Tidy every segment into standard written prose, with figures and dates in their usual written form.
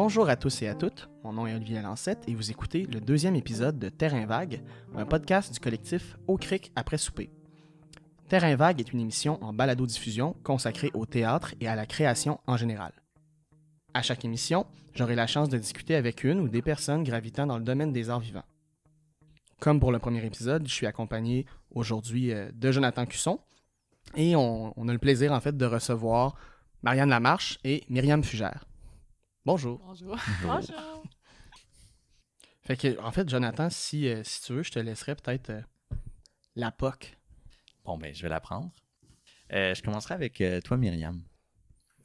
Bonjour à tous et à toutes, mon nom est Olivier Lancette et vous écoutez le deuxième épisode de Terrain Vague, un podcast du collectif Au Cric après souper. Terrain Vague est une émission en balado-diffusion consacrée au théâtre et à la création en général. À chaque émission, j'aurai la chance de discuter avec une ou des personnes gravitant dans le domaine des arts vivants. Comme pour le premier épisode, je suis accompagné aujourd'hui de Jonathan Cusson et on a le plaisir en fait de recevoir Marianne Lamarche et Myriam Fugère. Bonjour. Bonjour. Bonjour. Fait que, en fait, Jonathan, si tu veux, je te laisserai peut-être la POC. Bon, ben, je vais la prendre. Je commencerai avec toi, Myriam.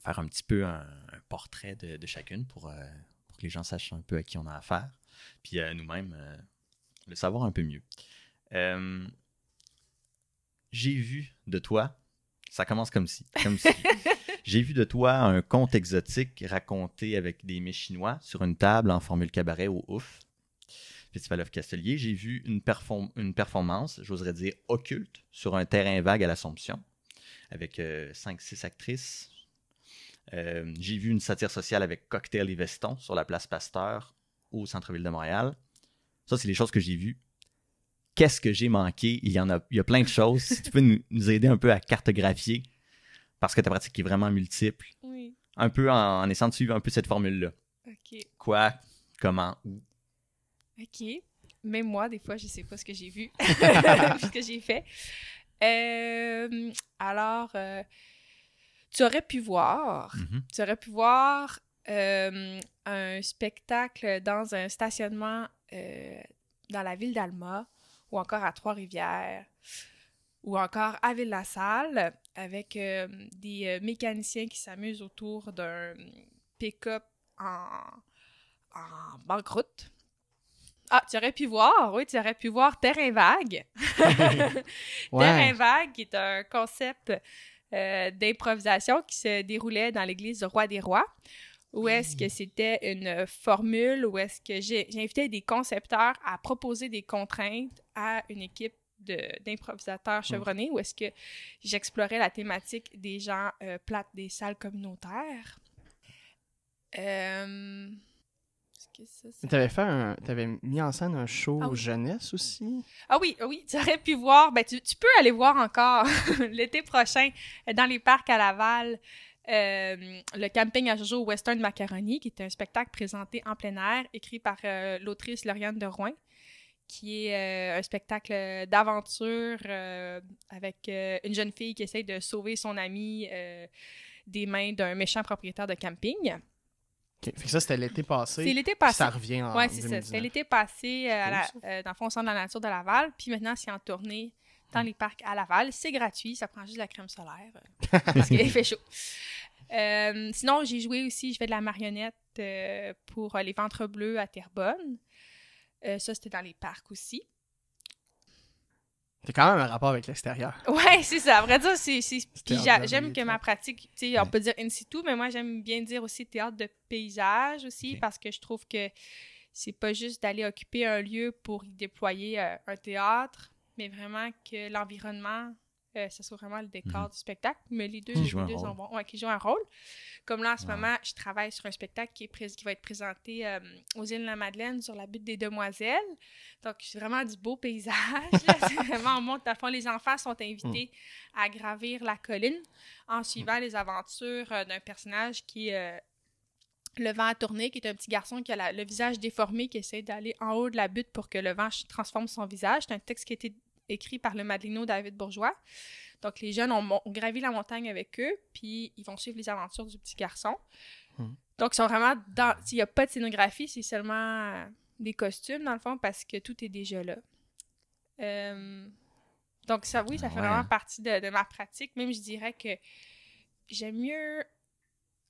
Faire un petit peu un portrait de chacune pour que les gens sachent un peu à qui on a affaire. Puis nous-mêmes, le savoir un peu mieux. J'ai vu de toi, ça commence comme si. J'ai vu de toi un conte exotique raconté avec des mets chinois sur une table en formule cabaret au Ouf, Festival of Castelier. J'ai vu une performance, j'oserais dire occulte, sur un terrain vague à l'Assomption, avec 5-6 actrices. J'ai vu une satire sociale avec Cocktail et Veston sur la place Pasteur au centre-ville de Montréal. Ça, c'est les choses que j'ai vues. Qu'est-ce que j'ai manqué? Il y a plein de choses. Si tu peux nous aider un peu à cartographier, parce que ta pratique est vraiment multiple. Oui. Un peu en essayant de suivre un peu cette formule-là. OK. Quoi, comment, où. OK. Même moi, des fois, je sais pas ce que j'ai vu, ce que j'ai fait. Alors, tu aurais pu voir un spectacle dans un stationnement dans la ville d'Alma ou encore à Trois-Rivières ou encore à Ville-la-Salle avec des mécaniciens qui s'amusent autour d'un pick-up en banqueroute. Ah, tu aurais pu voir Terrain Vague. Ouais. Terrain Vague, qui est un concept d'improvisation qui se déroulait dans l'église du Roi des Rois, où est-ce que c'était une formule, où est-ce que j'invitais des concepteurs à proposer des contraintes à une équipe d'improvisateurs chevronnés, où est-ce que j'explorais la thématique des gens plates des salles communautaires. T'avais mis en scène un show jeunesse aussi? Ah oui, tu aurais pu voir, ben tu peux aller voir encore l'été prochain dans les parcs à Laval, le camping à Jojo Western Macaroni, qui est un spectacle présenté en plein air, écrit par l'autrice Lauriane de Rouen, qui est un spectacle d'aventure avec une jeune fille qui essaie de sauver son ami des mains d'un méchant propriétaire de camping. Okay. Fait que ça, c'était l'été passé. C'est l'été passé. Ça revient en 2019. C'est ça. C'était l'été passé dans le fond, au Centre de la nature de Laval. Puis maintenant, c'est en tournée dans les parcs à Laval. C'est gratuit. Ça prend juste de la crème solaire parce qu'il fait chaud. Sinon, j'ai joué aussi, je fais de la marionnette pour les Ventres Bleus à Terrebonne. Ça, c'était dans les parcs aussi. C'est quand même un rapport avec l'extérieur. Ouais, c'est ça. À vrai dire, puis j'aime que ma pratique, tu sais, on peut dire in situ, mais moi, j'aime bien dire aussi théâtre de paysage aussi, parce que je trouve que c'est pas juste d'aller occuper un lieu pour y déployer un théâtre, mais vraiment que l'environnement, ça soit vraiment le décor du spectacle, mais les deux sont bons. Ouais, qui jouent un rôle. Comme là, en ce moment, je travaille sur un spectacle qui va être présenté aux îles de la Madeleine sur la butte des Demoiselles. Donc, c'est vraiment du beau paysage. C'est vraiment, on monte à fond. Les enfants sont invités à gravir la colline en suivant les aventures d'un personnage qui est le vent à tourner, qui est un petit garçon qui a le visage déformé, qui essaie d'aller en haut de la butte pour que le vent transforme son visage. C'est un texte qui a été écrit par le Madelino David Bourgeois. Donc, les jeunes ont gravi la montagne avec eux, puis ils vont suivre les aventures du petit garçon. Donc, ils sont vraiment dans... Il n'y a pas de scénographie, c'est seulement des costumes, dans le fond, parce que tout est déjà là. Donc, ça, oui, ça fait vraiment partie de ma pratique. Même, je dirais que j'aime mieux...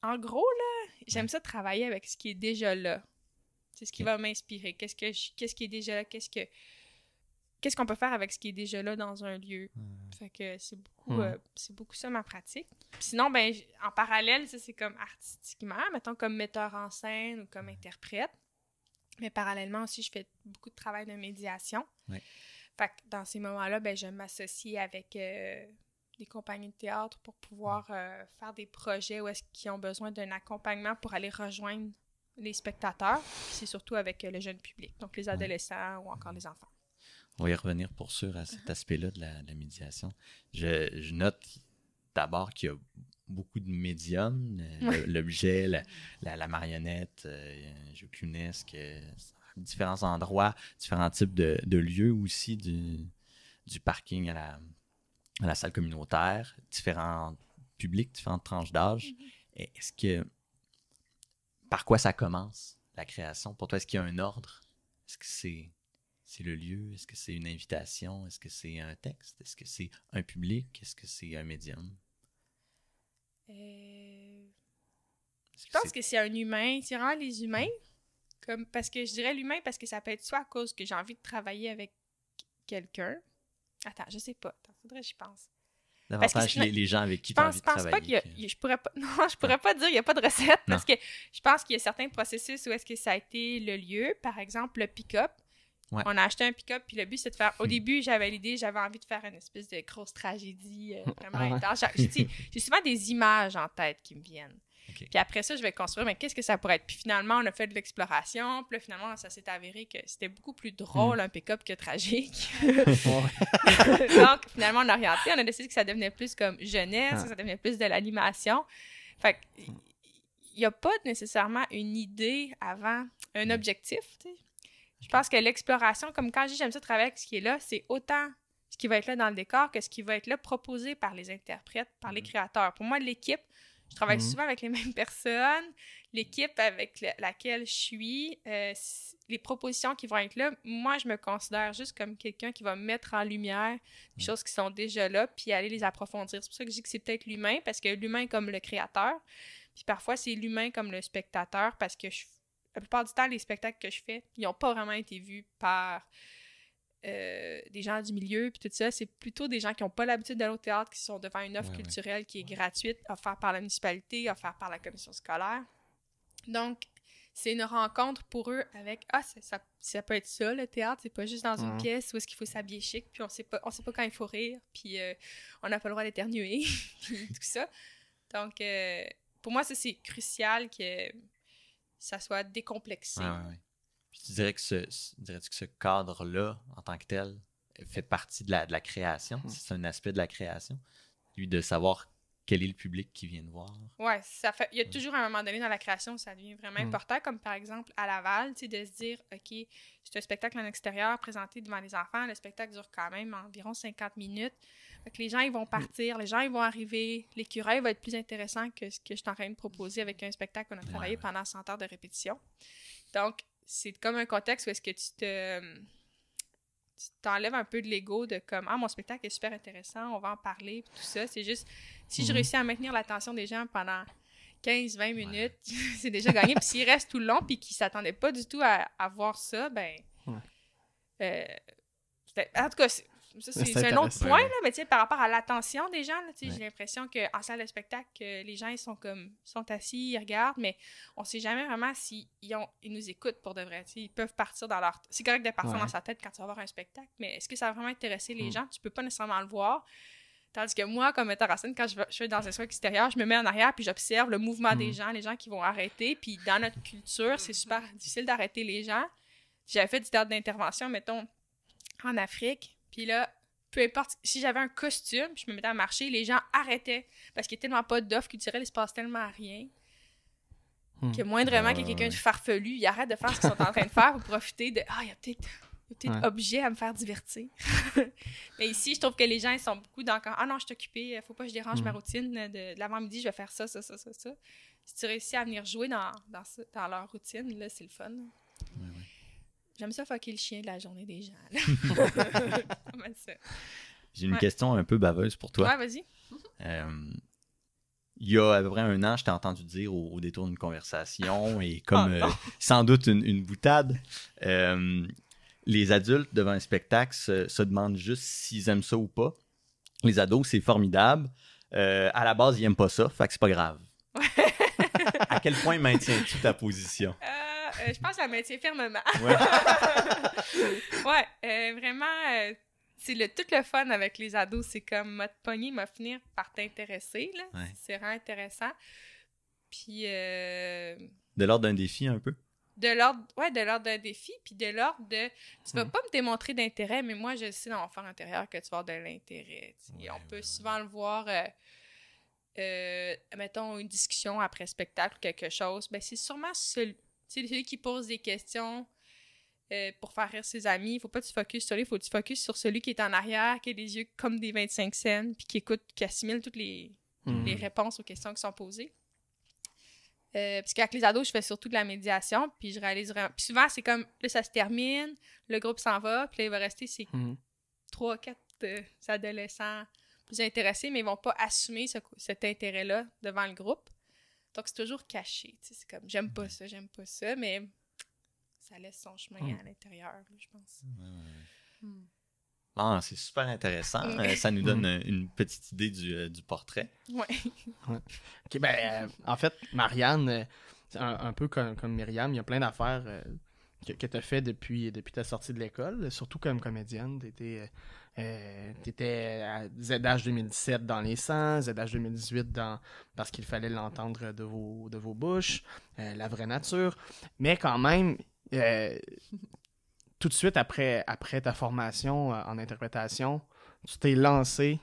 En gros, là, j'aime ça travailler avec ce qui est déjà là. C'est ce qui va m'inspirer. Qu'est-ce qui est déjà là? Qu'est-ce qu'on peut faire avec ce qui est déjà là dans un lieu? Fait que c'est beaucoup ça ma pratique. Puis sinon, ben, en parallèle, ça c'est comme artistiquement, mettons comme metteur en scène ou comme interprète. Mais parallèlement aussi, je fais beaucoup de travail de médiation. Ouais. Fait que dans ces moments-là, ben, je m'associe avec des compagnies de théâtre pour pouvoir faire des projets où est-ce qu'ils ont besoin d'un accompagnement pour aller rejoindre les spectateurs. C'est surtout avec le jeune public, donc les adolescents ou encore les enfants. On va y revenir pour sûr à cet aspect-là de la médiation. Je note d'abord qu'il y a beaucoup de médiums, l'objet, la marionnette, jeu clunesque, différents endroits, différents types de lieux aussi, du parking à la salle communautaire, différents publics, différentes tranches d'âge. Est-ce que, par quoi ça commence, la création? Pour toi, est-ce qu'il y a un ordre? Est-ce que c'est le lieu? Est-ce que c'est une invitation? Est-ce que c'est un texte? Est-ce que c'est un public? Est-ce que c'est un médium? Je pense que c'est un humain. C'est vraiment les humains. Parce que je dirais l'humain parce que ça peut être soit à cause que j'ai envie de travailler avec quelqu'un. Attends, je sais pas. Faudrait que j'y pense. Davantage les gens avec qui tu as envie de travailler. Je pense pas je pourrais pas... Non, je pourrais pas dire qu'il n'y a pas de recette parce que je pense qu'il y a certains processus où est-ce que ça a été le lieu. Par exemple, le pick-up. Ouais. On a acheté un pick-up, puis le but, c'est de faire... Au début, j'avais envie de faire une espèce de grosse tragédie vraiment intense. J'ai souvent des images en tête qui me viennent. Okay. Puis après ça, je vais construire, mais qu'est-ce que ça pourrait être? Puis finalement, on a fait de l'exploration, puis là, finalement, ça s'est avéré que c'était beaucoup plus drôle, un pick-up, que tragique. Donc, finalement, on a orienté, on a décidé que ça devenait plus comme jeunesse, que ça devenait plus de l'animation. Fait qu'il n'y a pas nécessairement une idée avant un objectif, tu sais. Je pense que l'exploration, comme quand je dis j'aime ça travailler avec ce qui est là, c'est autant ce qui va être là dans le décor que ce qui va être là proposé par les interprètes, par les créateurs. Pour moi, l'équipe, je travaille souvent avec les mêmes personnes. L'équipe avec laquelle je suis, les propositions qui vont être là, moi, je me considère juste comme quelqu'un qui va mettre en lumière des choses qui sont déjà là puis aller les approfondir. C'est pour ça que je dis que c'est peut-être l'humain, parce que l'humain comme le créateur, puis parfois, c'est l'humain comme le spectateur, parce que la plupart du temps, les spectacles que je fais, ils n'ont pas vraiment été vus par des gens du milieu, puis tout ça. C'est plutôt des gens qui n'ont pas l'habitude d'aller au théâtre, qui sont devant une offre culturelle qui est gratuite, offerte par la municipalité, offerte par la commission scolaire. Donc, c'est une rencontre pour eux avec ça peut être ça, le théâtre, c'est pas juste dans une pièce où est-ce qu'il faut s'habiller chic, puis on sait pas quand il faut rire, puis on n'a pas le droit d'éternuer, puis tout ça. Donc, pour moi, ça, c'est crucial que ça soit décomplexé. Puis tu dirais que dirais-tu que ce cadre-là, en tant que tel, fait partie de la création? C'est un aspect de la création? Lui, de savoir quel est le public qui vient de voir? Oui, il y a toujours un moment donné dans la création où ça devient vraiment important, comme par exemple à Laval, tu sais, de se dire, OK, c'est un spectacle en extérieur présenté devant les enfants, le spectacle dure quand même environ 50 minutes. Donc, les gens, ils vont partir, les gens, ils vont arriver, l'écureuil va être plus intéressant que ce que je suis en train de proposer avec un spectacle qu'on a travaillé pendant 100 heures de répétition. Donc, c'est comme un contexte où est-ce que tu t'enlèves un peu de l'ego de comme, mon spectacle est super intéressant, on va en parler, puis tout ça. C'est juste, si je réussis à maintenir l'attention des gens pendant 15-20 minutes, c'est déjà gagné. Puis s'ils restent tout le long, puis qu'ils ne s'attendaient pas du tout à voir ça, en tout cas, c'est un autre point, là, mais par rapport à l'attention des gens, là, j'ai l'impression qu'en salle de spectacle, les gens ils sont assis, ils regardent, mais on ne sait jamais vraiment s'ils nous écoutent pour de vrai. Ils peuvent partir dans leur... C'est correct de partir dans sa tête quand tu vas voir un spectacle, mais est-ce que ça va vraiment intéresser les gens? Tu peux pas nécessairement le voir. Tandis que moi, comme metteur en scène, quand je suis dans un soir extérieur, je me mets en arrière puis j'observe le mouvement des gens, les gens qui vont arrêter. Puis dans notre culture, c'est super difficile d'arrêter les gens. J'avais fait du théâtre d'intervention, mettons, en Afrique. Puis là, peu importe, si j'avais un costume, je me mettais à marcher, les gens arrêtaient parce qu'il n'y a tellement pas d'offres culturelles, il se passe tellement rien que moindrement qu'il y a quelqu'un de farfelu, il arrête de faire ce qu'ils sont en train de faire pour profiter de « il y a peut-être objet à me faire divertir. » Mais ici, je trouve que les gens, ils sont beaucoup dans « Ah non, je suis occupée, faut pas que je dérange ma routine de l'avant-midi, je vais faire ça. » Si tu réussis à venir jouer dans leur routine, là, c'est le fun. J'aime ça fucker le chien de la journée des gens. J'ai une question un peu baveuse pour toi. Ouais, vas-y. Il y a à peu près 1 an, je t'ai entendu dire au détour d'une conversation et comme sans doute une boutade, les adultes devant un spectacle se demandent juste s'ils aiment ça ou pas. Les ados, c'est formidable. À la base, ils n'aiment pas ça, fait que c'est pas grave. À quel point maintiens-tu ta position? Je pense que ça maintient fermement. Vraiment, c'est tout le fun avec les ados. C'est comme m'a te pogner, m'a finir par t'intéresser. Là. C'est vraiment intéressant. Puis, De l'ordre d'un défi, un peu? De l'ordre d'un défi, puis de l'ordre de... Tu vas pas me démontrer d'intérêt, mais moi, je sais dans mon fort intérieur que tu vas avoir de l'intérêt. On peut souvent le voir, mettons, une discussion après spectacle ou quelque chose. Ben, c'est sûrement celui qui pose des questions pour faire rire ses amis. Il faut pas que tu focuses sur lui, il faut que tu focuses sur celui qui est en arrière, qui a des yeux comme des 25 cents, puis qui écoute, qui assimile toutes les réponses aux questions qui sont posées. Parce qu'avec les ados, je fais surtout de la médiation, puis je réalise vraiment... Puis souvent, c'est comme, là, ça se termine, le groupe s'en va, puis là, il va rester ces 3-4 adolescents plus intéressés, mais ils vont pas assumer cet intérêt-là devant le groupe. Donc, c'est toujours caché, tu sais, c'est comme, j'aime pas ça, mais ça laisse son chemin à l'intérieur, là, je pense. Ah, c'est super intéressant. Ça nous donne une petite idée du portrait. Ouais. OK, en fait, Marianne, un peu comme Myriam, il y a plein d'affaires que tu as fait depuis ta sortie de l'école, surtout comme comédienne. Tu étais à ZH 2017 dans Les 100, ZH 2018 parce qu'il fallait l'entendre de vos bouches, La vraie nature. Mais quand même... tout de suite après ta formation en interprétation, tu t'es lancé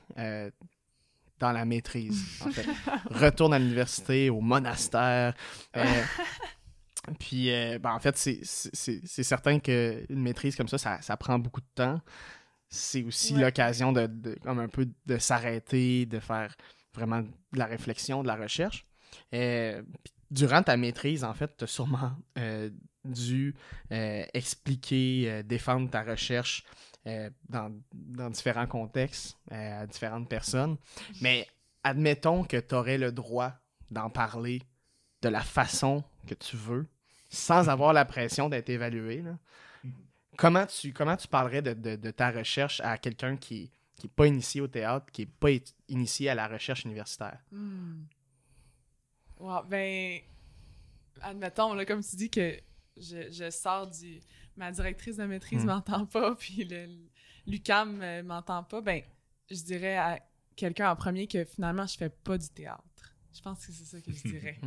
dans la maîtrise, en fait. Retourne à l'université, au monastère. Puis, en fait, c'est certain qu'une maîtrise comme ça prend beaucoup de temps. C'est aussi l'occasion comme un peu de s'arrêter, de faire vraiment de la réflexion, de la recherche. Durant ta maîtrise, en fait, tu as sûrement dû expliquer, défendre ta recherche dans différents contextes, à différentes personnes. Mais admettons que tu aurais le droit d'en parler de la façon que tu veux, sans avoir la pression d'être évalué. Là. Comment tu parlerais de ta recherche à quelqu'un qui n'est pas initié au théâtre, qui n'est pas initié à la recherche universitaire? Wow, ben, admettons, là, comme tu dis que je sors ma directrice de maîtrise m'entend pas, puis l'UQAM m'entend pas, ben, je dirais à quelqu'un en premier que finalement, je fais pas du théâtre. Je pense que c'est ça que je dirais.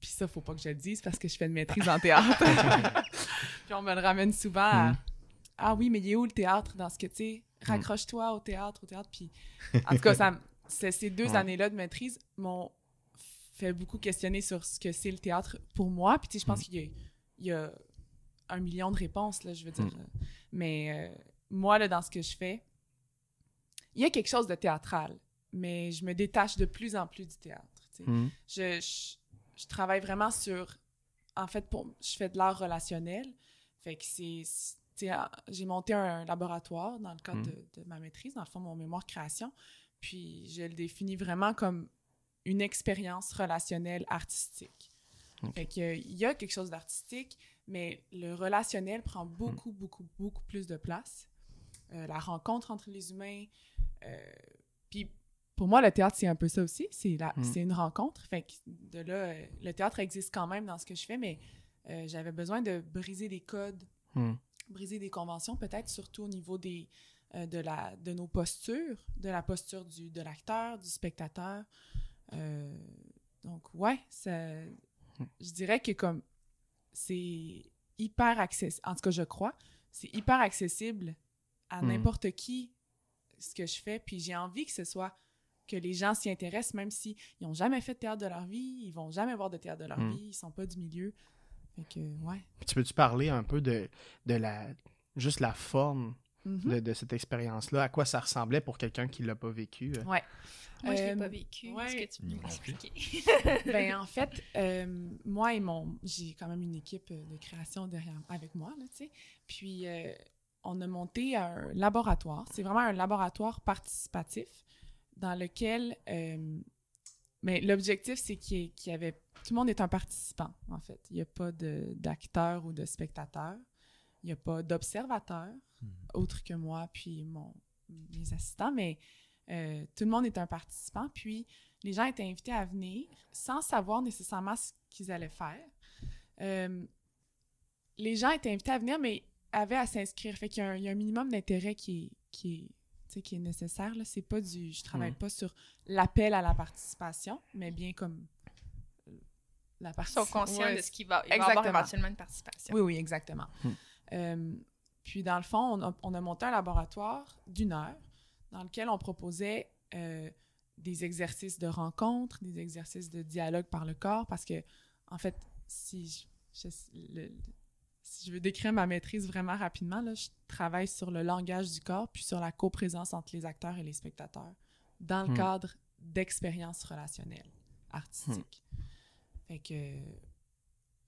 Puis ça, faut pas que je le dise parce que je fais une maîtrise en théâtre. Puis on me le ramène souvent à « Ah oui, mais il est où le théâtre dans ce que, tu sais, raccroche-toi au théâtre. » Puis, en tout cas, ces 2 années-là de maîtrise m'ont fait beaucoup questionner sur ce que c'est le théâtre pour moi. Puis, tu sais, je pense qu'il y a 1 million de réponses, là, je veux dire. Mais moi, là, dans ce que je fais, il y a quelque chose de théâtral, mais je me détache de plus en plus du théâtre. Je travaille vraiment sur... En fait, je fais de l'art relationnel. Fait que j'ai monté un laboratoire dans le cadre de ma maîtrise, dans le fond, mon mémoire création. Puis, je le définis vraiment comme une expérience relationnelle artistique. Fait qu'il y a quelque chose d'artistique, mais le relationnel prend beaucoup, beaucoup, beaucoup plus de place. La rencontre entre les humains. Puis, pour moi, le théâtre, c'est un peu ça aussi. C'est une rencontre. Fait que de là, le théâtre existe quand même dans ce que je fais, mais j'avais besoin de briser des codes, briser des conventions, peut-être surtout au niveau de nos postures, de la posture de l'acteur, du spectateur. Donc, ouais, je dirais que comme c'est hyper accessible, en tout cas, je crois, c'est hyper accessible à n'importe qui ce que je fais, puis j'ai envie que les gens s'y intéressent, même s'ils n'ont jamais fait de théâtre de leur vie, ils vont jamais voir de théâtre de leur vie, ils sont pas du milieu. Fait que, ouais. Puis peux-tu parler un peu de juste la forme de cette expérience-là? À quoi ça ressemblait pour quelqu'un qui l'a pas vécu? Ouais. Moi, je l'ai pas vécu. Est-ce que tu peux m'expliquer? Ben, en fait, moi et j'ai quand même une équipe de création derrière avec moi, là, tu sais. Puis, on a monté un laboratoire. C'est vraiment un laboratoire participatif dans lequel... mais l'objectif, c'est qu'il y avait... Tout le monde est un participant, en fait. Il n'y a pas d'acteur ou de spectateur. Il n'y a pas d'observateur, autre que moi puis mes assistants, mais tout le monde est un participant. Puis, les gens étaient invités à venir sans savoir nécessairement ce qu'ils allaient faire. Les gens étaient invités à venir, mais avaient à s'inscrire. Fait qu'il y a un minimum d'intérêt qui est nécessaire. Là. C'est pas je travaille pas sur l'appel à la participation, mais bien comme la partie... Ils sont conscients de ce qu'il va y avoir éventuellement une participation. Oui, exactement. Puis, dans le fond, on a monté un laboratoire d'1 heure dans lequel on proposait des exercices de rencontre, des exercices de dialogue par le corps, parce que, en fait, si je veux décrire ma maîtrise vraiment rapidement, là, je travaille sur le langage du corps puis sur la coprésence entre les acteurs et les spectateurs dans le cadre d'expériences relationnelles artistiques. Fait que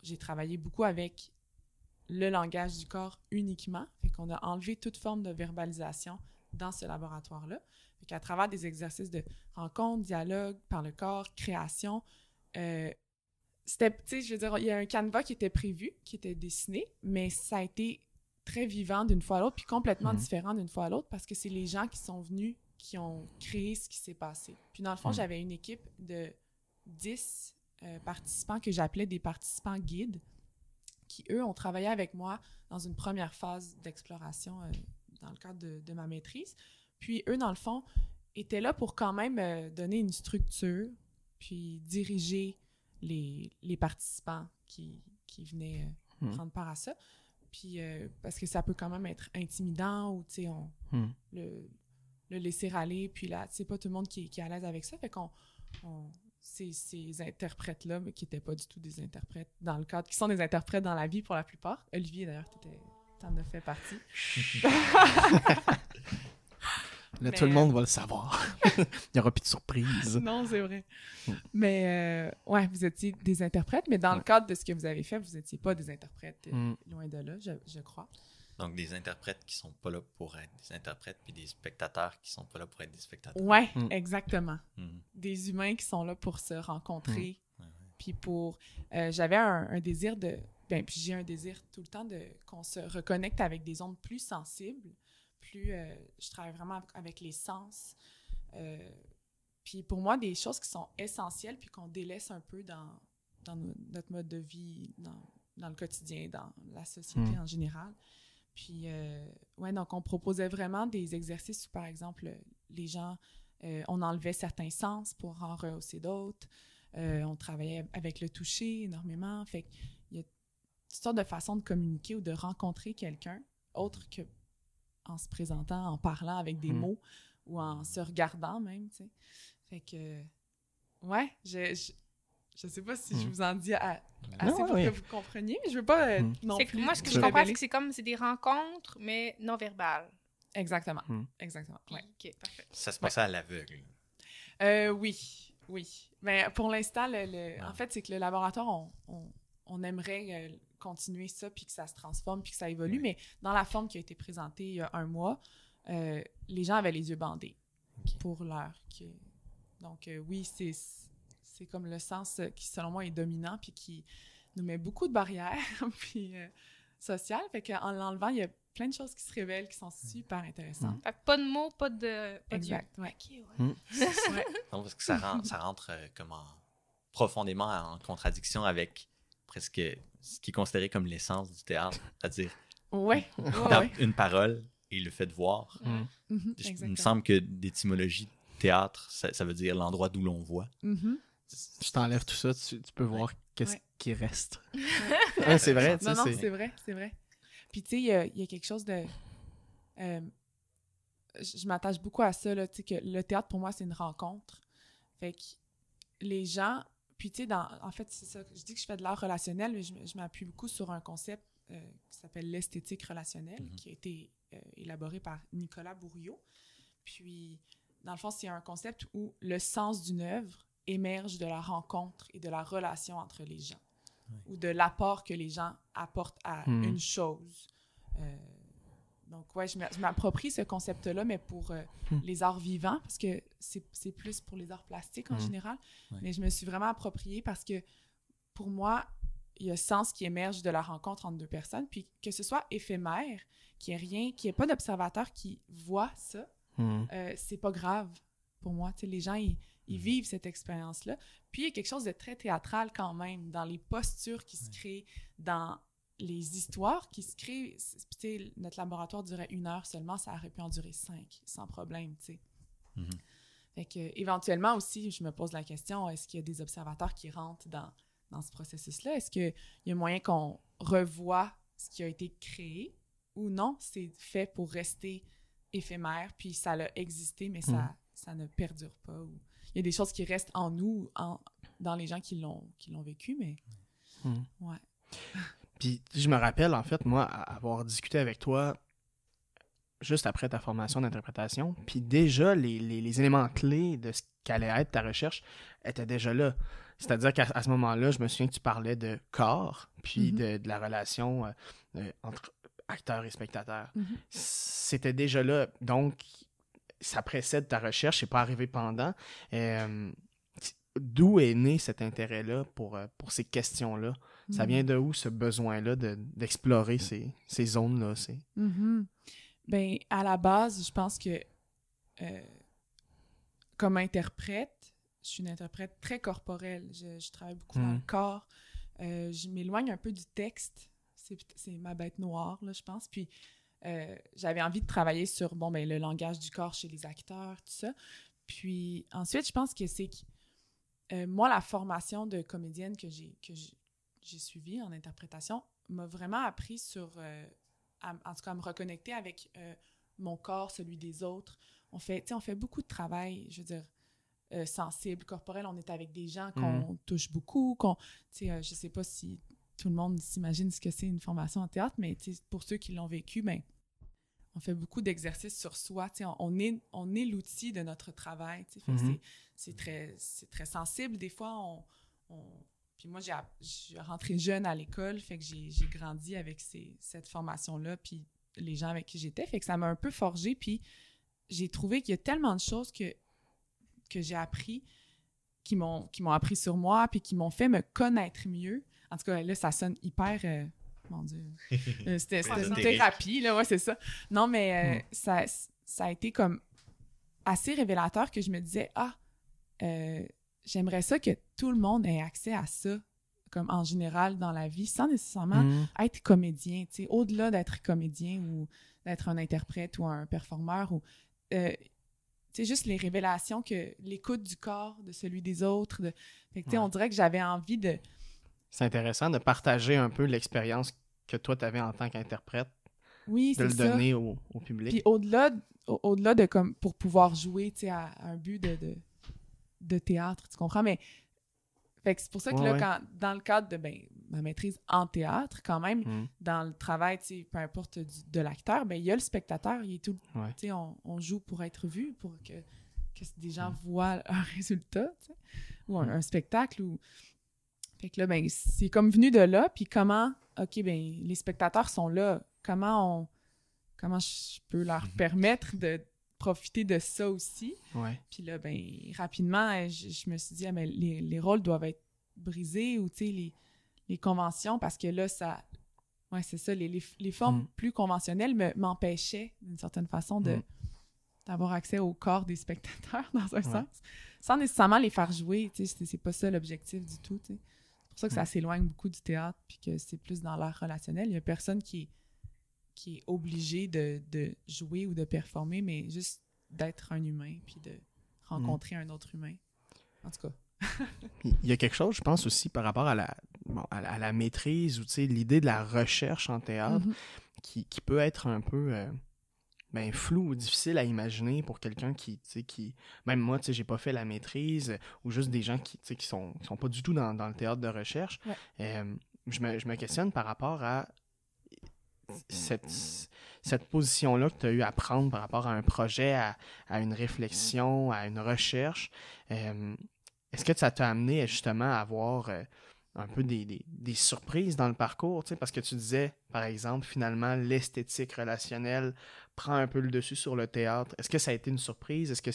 j'ai travaillé beaucoup avec le langage du corps uniquement. Fait qu'on a enlevé toute forme de verbalisation dans ce laboratoire-là. Fait qu'à travers des exercices de rencontre, dialogue, par le corps, création, c'était, tu sais, je veux dire, il y a un canevas qui était prévu, qui était dessiné, mais ça a été très vivant d'une fois à l'autre, puis complètement différent d'une fois à l'autre, parce que c'est les gens qui sont venus qui ont créé ce qui s'est passé. Puis dans le fond, j'avais une équipe de 10 participants que j'appelais des participants guides, qui, eux, ont travaillé avec moi dans une première phase d'exploration dans le cadre de ma maîtrise. Puis eux, dans le fond, étaient là pour quand même donner une structure, puis diriger les participants qui venaient prendre part à ça. Puis parce que ça peut quand même être intimidant ou, tu sais, le laisser aller, puis là, c'est pas tout le monde qui est à l'aise avec ça. Fait qu'on ces interprètes-là, mais qui n'étaient pas du tout des interprètes dans le cadre, qui sont des interprètes dans la vie pour la plupart. Olivier, d'ailleurs, t'en as fait partie. Là, tout le monde va le savoir. Il n'y aura plus de surprise. Non, c'est vrai. Mais, ouais, vous étiez des interprètes, mais dans le cadre de ce que vous avez fait, vous n'étiez pas des interprètes, loin de là, je crois. Donc, des interprètes qui sont pas là pour être des interprètes, puis des spectateurs qui sont pas là pour être des spectateurs. Ouais, exactement. Des humains qui sont là pour se rencontrer, puis pour... j'avais un désir de... Ben, puis j'ai un désir tout le temps qu'on se reconnecte avec des ondes plus sensibles, plus... je travaille vraiment avec les sens. Puis pour moi, des choses qui sont essentielles, puis qu'on délaisse un peu dans notre mode de vie, dans le quotidien, dans la société en général. Puis, ouais, donc on proposait vraiment des exercices où, par exemple, les gens, on enlevait certains sens pour en rehausser d'autres. On travaillait avec le toucher énormément. Fait qu'il y a toutes sortes de façons de communiquer ou de rencontrer quelqu'un, autre que en se présentant, en parlant avec des mots ou en se regardant même, tu sais. Fait que, ouais, je sais pas si je vous en dis assez pour que vous compreniez, mais je veux pas non plus... Moi, ce que je comprends, c'est que c'est des rencontres, mais non verbales. Exactement. Exactement. Ouais. OK, parfait. Ça se passait à l'aveugle. Oui. Mais pour l'instant, en fait, c'est que le laboratoire, on aimerait continuer ça, puis que ça se transforme, puis que ça évolue, mais dans la forme qui a été présentée il y a 1 mois, les gens avaient les yeux bandés pour l'heure. Donc, oui, c'est comme le sens qui, selon moi, est dominant puis qui nous met beaucoup de barrières puis sociales. Fait qu'en l'enlevant, il y a plein de choses qui se révèlent qui sont super intéressantes. Fait que pas de mots, pas de exact, ouais. Okay, ouais. Non, parce que ça rentre profondément en contradiction avec presque ce qui est considéré comme l'essence du théâtre, c'est-à-dire une parole et le fait de voir. Il me semble que d'étymologie théâtre, ça veut dire l'endroit d'où l'on voit. Tu t'enlèves tout ça, tu peux voir qu'est-ce qui reste. C'est vrai. Non, c'est vrai. Puis, tu sais, il y a quelque chose de... je m'attache beaucoup à ça, là, tu sais, que le théâtre, pour moi, c'est une rencontre. Fait que les gens... Puis, tu sais, en fait, c'est ça. Je dis que je fais de l'art relationnel, mais je m'appuie beaucoup sur un concept qui s'appelle l'esthétique relationnelle, qui a été élaboré par Nicolas Bourriaud. Puis, dans le fond, c'est un concept où le sens d'une œuvre émerge de la rencontre et de la relation entre les gens, ou de l'apport que les gens apportent à une chose. Donc, ouais, je m'approprie ce concept-là, mais pour les arts vivants, parce que c'est plus pour les arts plastiques en général, mais je me suis vraiment appropriée parce que, pour moi, il y a sens qui émerge de la rencontre entre 2 personnes, puis que ce soit éphémère, qu'il n'y ait pas d'observateur qui voit ça, c'est pas grave pour moi. Tu sais, les gens, ils vivent cette expérience-là. Puis, il y a quelque chose de très théâtral quand même dans les postures qui se créent, dans les histoires qui se créent. Tu sais, notre laboratoire durait 1 heure seulement, ça aurait pu en durer 5, sans problème, tu sais. Fait que, éventuellement aussi, je me pose la question, est-ce qu'il y a des observateurs qui rentrent dans dans ce processus-là? Est-ce qu'il y a moyen qu'on revoie ce qui a été créé ou non? C'est fait pour rester éphémère, puis ça a existé, mais ça ne perdure pas. Ou... Il y a des choses qui restent en nous, dans les gens qui l'ont vécu, mais... Ouais. Puis je me rappelle, en fait, moi, avoir discuté avec toi juste après ta formation d'interprétation, puis déjà, les éléments clés de ce qu'allait être ta recherche étaient déjà là. C'est-à-dire qu'à ce moment-là, je me souviens que tu parlais de corps, puis de la relation entre acteurs et spectateurs. C'était déjà là. Donc, ça précède ta recherche, c'est pas arrivé pendant. D'où est né cet intérêt-là pour ces questions-là? Ça vient de où, ce besoin-là d'explorer ces zones-là? Ben, à la base, je pense que comme interprète, je suis une interprète très corporelle. Je travaille beaucoup dans le corps. Je m'éloigne un peu du texte. C'est ma bête noire, là, je pense. Puis, j'avais envie de travailler sur le langage du corps chez les acteurs, tout ça. Puis, ensuite, je pense que c'est moi, la formation de comédienne que j'ai suivie en interprétation m'a vraiment appris sur... en tout cas, à me reconnecter avec mon corps, celui des autres. On fait beaucoup de travail, je veux dire, sensible, corporel. On est avec des gens qu'on touche beaucoup. Je sais pas si tout le monde s'imagine ce que c'est une formation en théâtre, mais pour ceux qui l'ont vécu, on fait beaucoup d'exercices sur soi. On est l'outil de notre travail. C'est très sensible. Des fois, Puis moi, j'ai rentré jeune à l'école, fait que j'ai grandi avec cette formation-là, puis les gens avec qui j'étais, fait que ça m'a un peu forgé, puis j'ai trouvé qu'il y a tellement de choses que j'ai appris, qui m'ont appris sur moi, puis qui m'ont fait me connaître mieux. En tout cas, là, ça sonne hyper... mon Dieu. C'était une thérapie, là, ouais, c'est ça. Non, mais ça a été comme assez révélateur que je me disais, j'aimerais ça que tout le monde ait accès à ça, comme en général dans la vie, sans nécessairement être comédien, tu sais, au-delà d'être comédien ou d'être un interprète ou un performeur, ou tu sais, juste les révélations que l'écoute du corps, de celui des autres, fait que, tu sais, on dirait que j'avais envie de... C'est intéressant de partager un peu l'expérience que toi, tu avais en tant qu'interprète, oui, de le donner au public. Puis au-delà de comme pour pouvoir jouer, tu sais, à un but de théâtre, tu comprends? Mais fait que c'est pour ça que là, dans le cadre de ma maîtrise en théâtre, quand même, dans le travail, tu sais, peu importe de l'acteur, il y a le spectateur, il est tout... Tu sais, on joue pour être vu, pour que des gens voient un résultat, tu sais, ou un spectacle, ou... Fait que là, c'est comme venu de là, puis comment... OK, les spectateurs sont là, comment je peux leur permettre de profiter de ça aussi. Puis là, rapidement, je me suis dit, les rôles doivent être brisés, ou tu sais, les conventions, parce que là, ça... Ouais, c'est ça, les formes plus conventionnelles m'empêchaient, d'une certaine façon, d'avoir accès au corps des spectateurs, dans un sens, sans nécessairement les faire jouer, tu sais, c'est pas ça l'objectif du tout, tu sais. C'est pour ça que ça s'éloigne beaucoup du théâtre, puis que c'est plus dans l'art relationnel. Il y a personne qui est obligé de jouer ou de performer, mais juste d'être un humain, puis de rencontrer un autre humain. En tout cas. Il y a quelque chose, je pense aussi, par rapport à la maîtrise, ou tu sais, l'idée de la recherche en théâtre, qui peut être un peu flou ou difficile à imaginer pour quelqu'un qui même moi, tu sais, j'ai pas fait la maîtrise, ou juste des gens qui sont pas du tout dans le théâtre de recherche. Je me questionne par rapport à cette position-là que tu as eu à prendre par rapport à un projet, à une réflexion, à une recherche. Est-ce que ça t'a amené justement à avoir un peu des surprises dans le parcours, tu sais, parce que tu disais, par exemple, finalement, l'esthétique relationnelle prend un peu le dessus sur le théâtre. Est-ce que ça a été une surprise? Est-ce qu'il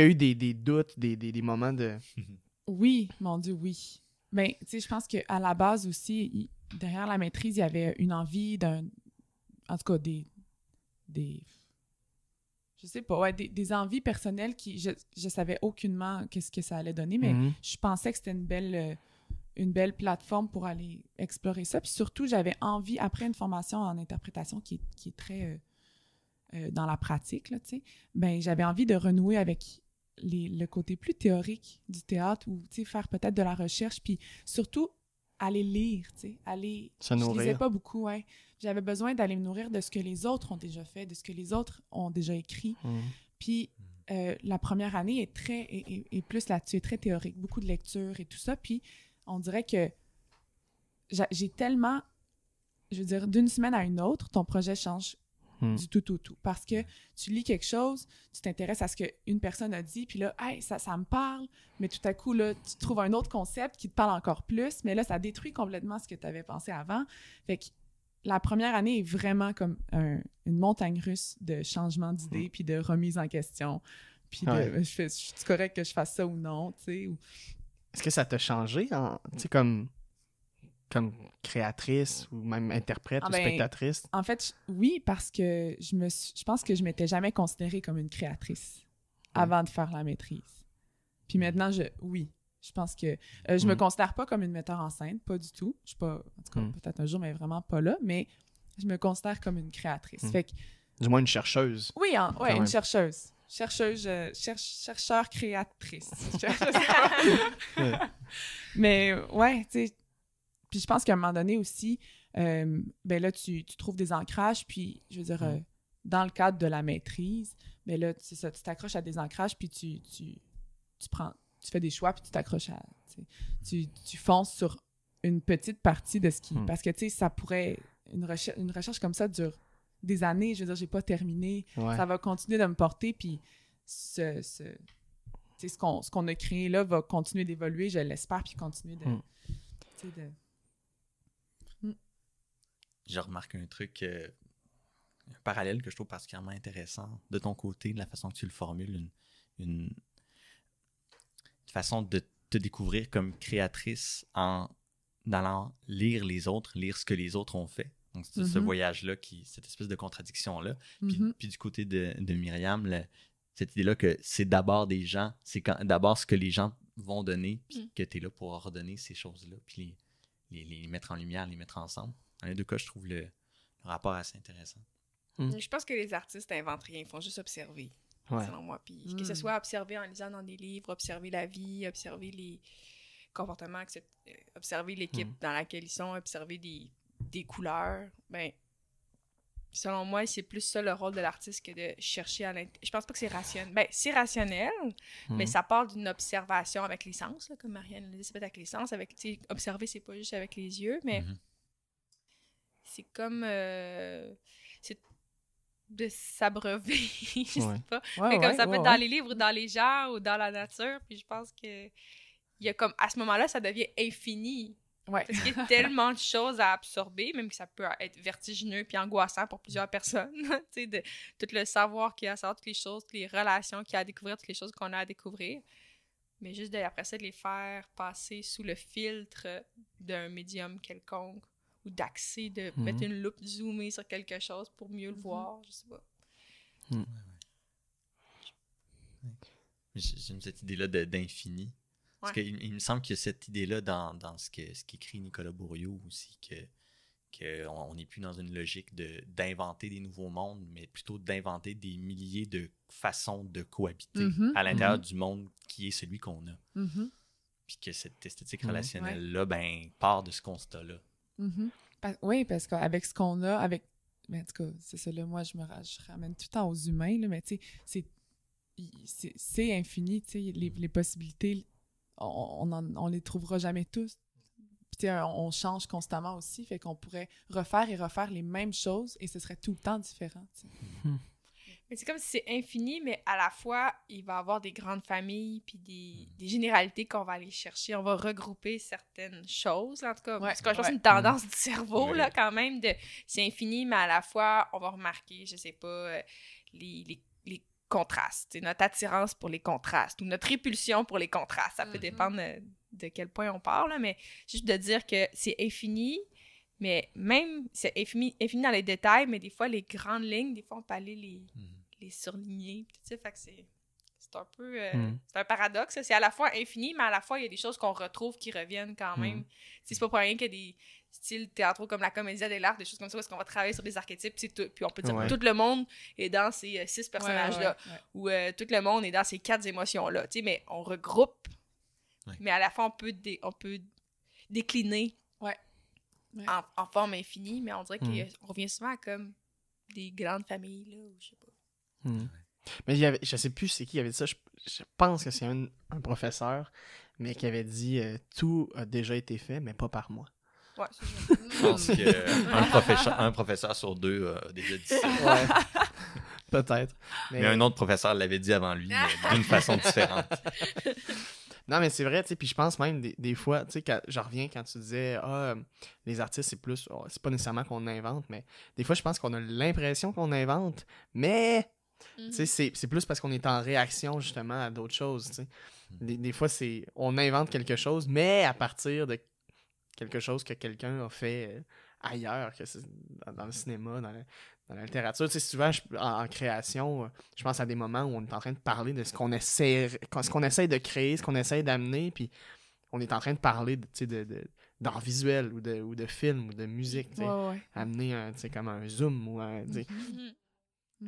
y a eu des doutes, des moments de... Oui, mon Dieu, oui. Tu sais, je pense qu'à la base aussi, derrière la maîtrise, il y avait une envie en tout cas, je sais pas, des envies personnelles qui, je savais aucunement qu'est-ce que ça allait donner, mais je pensais que c'était une belle plateforme pour aller explorer ça. Puis surtout, j'avais envie, après une formation en interprétation qui est très dans la pratique, là, tu sais, j'avais envie de renouer avec le côté plus théorique du théâtre ou, tu sais, faire peut-être de la recherche, puis surtout, aller lire, tu sais, aller... Se nourrir. Je lisais pas beaucoup, ouais. J'avais besoin d'aller me nourrir de ce que les autres ont déjà fait, de ce que les autres ont déjà écrit. Puis la première année est plus là-dessus, est très théorique, beaucoup de lecture et tout ça. Puis on dirait que j'ai tellement... Je veux dire, d'une semaine à une autre, ton projet change du tout. Parce que tu lis quelque chose, tu t'intéresses à ce qu'une personne a dit, puis là, hey, ça me parle, mais tout à coup, là, tu trouves un autre concept qui te parle encore plus, mais là, ça détruit complètement ce que tu avais pensé avant. Fait que la première année est vraiment comme une montagne russe de changement d'idées, puis de remise en question, puis de je suis correct que je fasse ça ou non, tu sais. Est-ce que ça t'a changé, tu sais, comme créatrice ou même interprète ou spectatrice? En fait, oui, parce que je pense que je m'étais jamais considérée comme une créatrice avant de faire la maîtrise. Puis maintenant, oui, je pense que je me considère pas comme une metteur en scène, pas du tout. Je suis pas, en tout cas, peut-être un jour, mais vraiment pas là, mais je me considère comme une créatrice. Fait que, du moins une chercheuse. Oui, une chercheuse. Chercheur créatrice. Mais ouais, tu sais. Puis je pense qu'à un moment donné aussi, ben là, tu trouves des ancrages, puis je veux dire, dans le cadre de la maîtrise, ben là, c'est ça, tu t'accroches à des ancrages, puis tu fais des choix, puis tu t'accroches à... Tu fonces sur une petite partie de ce qui... Parce que, tu sais, ça pourrait... Une recherche comme ça dure des années, je veux dire, j'ai pas terminé, ça va continuer de me porter, puis ce qu'on a créé là va continuer d'évoluer, je l'espère, puis continuer de... Je remarque un truc, un parallèle que je trouve particulièrement intéressant de ton côté, de la façon que tu le formules, une façon de te découvrir comme créatrice en allant lire les autres, lire ce que les autres ont fait. Donc, c'est ce voyage-là, cette espèce de contradiction-là. Puis du côté de Myriam, cette idée-là que c'est d'abord des gens, c'est d'abord ce que les gens vont donner, puis que tu es là pour ordonner ces choses-là, puis les mettre en lumière, les mettre ensemble. Dans les deux cas, je trouve le rapport assez intéressant. Je pense que les artistes n'inventent rien, ils font juste observer, selon moi. Puis que ce soit observer en lisant dans des livres, observer la vie, observer les comportements, observer l'équipe dans laquelle ils sont, observer des couleurs, ben selon moi, c'est plus ça le rôle de l'artiste que de chercher à l'intérieur. Je pense pas que c'est rationnel. Ben, c'est rationnel, mais ça part d'une observation avec les sens, là, comme Marianne le dit, c'est peut-être avec les sens. Observer, c'est pas juste avec les yeux, mais c'est comme... c'est de s'abreuver, je sais pas. Mais comme ça peut être dans les livres, ou dans les gens, ou dans la nature, puis je pense que il y a comme... À ce moment-là, ça devient infini. Parce qu'il y a tellement de choses à absorber, même que ça peut être vertigineux puis angoissant pour plusieurs personnes. Tu sais, tout le savoir qu'il y a à savoir, toutes les choses, toutes les relations qu'il y a à découvrir, toutes les choses qu'on a à découvrir. Mais juste après ça, de les faire passer sous le filtre d'un médium quelconque ou d'accès, de mettre une loupe zoomée sur quelque chose pour mieux le voir, je sais pas. J'aime cette idée-là d'infini. Parce qu'il me semble qu'il y a cette idée-là dans ce qu'écrit Nicolas Bourriaud aussi, qu'on n'est plus dans une logique d'inventer des nouveaux mondes, mais plutôt d'inventer des milliers de façons de cohabiter à l'intérieur du monde qui est celui qu'on a. Puis que cette esthétique relationnelle-là part de ce constat-là. Oui, parce qu'avec ce qu'on a, mais en tout cas, c'est ça, là, moi, je ramène tout le temps aux humains, là, mais tu sais, c'est infini, tu sais, les possibilités... On les trouvera jamais tous. Puis on change constamment aussi, fait qu'on pourrait refaire et refaire les mêmes choses et ce serait tout le temps différent. Mais c'est comme si c'est infini, mais à la fois, il va y avoir des grandes familles puis des généralités qu'on va aller chercher. On va regrouper certaines choses, en tout cas. Parce que je pense que c'est une tendance du cerveau, là, quand même, c'est infini, mais à la fois, on va remarquer, je sais pas, les contrastes, notre attirance pour les contrastes ou notre répulsion pour les contrastes. Ça peut dépendre de quel point on parle, là, mais juste de dire que c'est infini, mais même, c'est infini dans les détails, mais des fois, les grandes lignes, des fois, on peut aller les surligner. Fait que C'est un peu... c'est un paradoxe. C'est à la fois infini, mais à la fois, il y a des choses qu'on retrouve qui reviennent quand même. C'est pas pour rien qu'il y a des styles théâtraux comme la comédie dell'arte, des choses comme ça, où est-ce qu'on va travailler sur des archétypes, puis on peut dire que tout le monde est dans ces 6 personnages-là, ou tout le monde est dans ces 4 émotions-là, mais on regroupe, mais à la fois, on peut décliner en forme infinie, mais on dirait qu'on revient souvent à comme des grandes familles, là, ou je sais pas. Mais je sais plus c'est qui avait dit ça, je pense que c'est un professeur, mais qui avait dit tout a déjà été fait, mais pas par moi. Ouais, c'est ça. Je pense qu'un professeur sur 2 a déjà dit ça. Ouais. Peut-être. Mais un autre professeur l'avait dit avant lui, mais d'une façon différente. Non, mais c'est vrai, tu sais, puis je pense même des fois, tu sais, je reviens quand tu disais, les artistes, c'est plus, c'est pas nécessairement qu'on invente, mais des fois, je pense qu'on a l'impression qu'on invente, mais, tu sais, c'est plus parce qu'on est en réaction, justement, à d'autres choses, tu sais. Des fois, on invente quelque chose, mais à partir de quelque chose que quelqu'un a fait ailleurs, que c'est dans le cinéma, dans la littérature. Tu sais, souvent, en création, je pense à des moments où on est en train de parler de ce qu'on essaie de créer, ce qu'on essaie d'amener, puis on est en train de parler d'art visuel ou de film ou de musique. Tu sais. Amener comme un zoom ou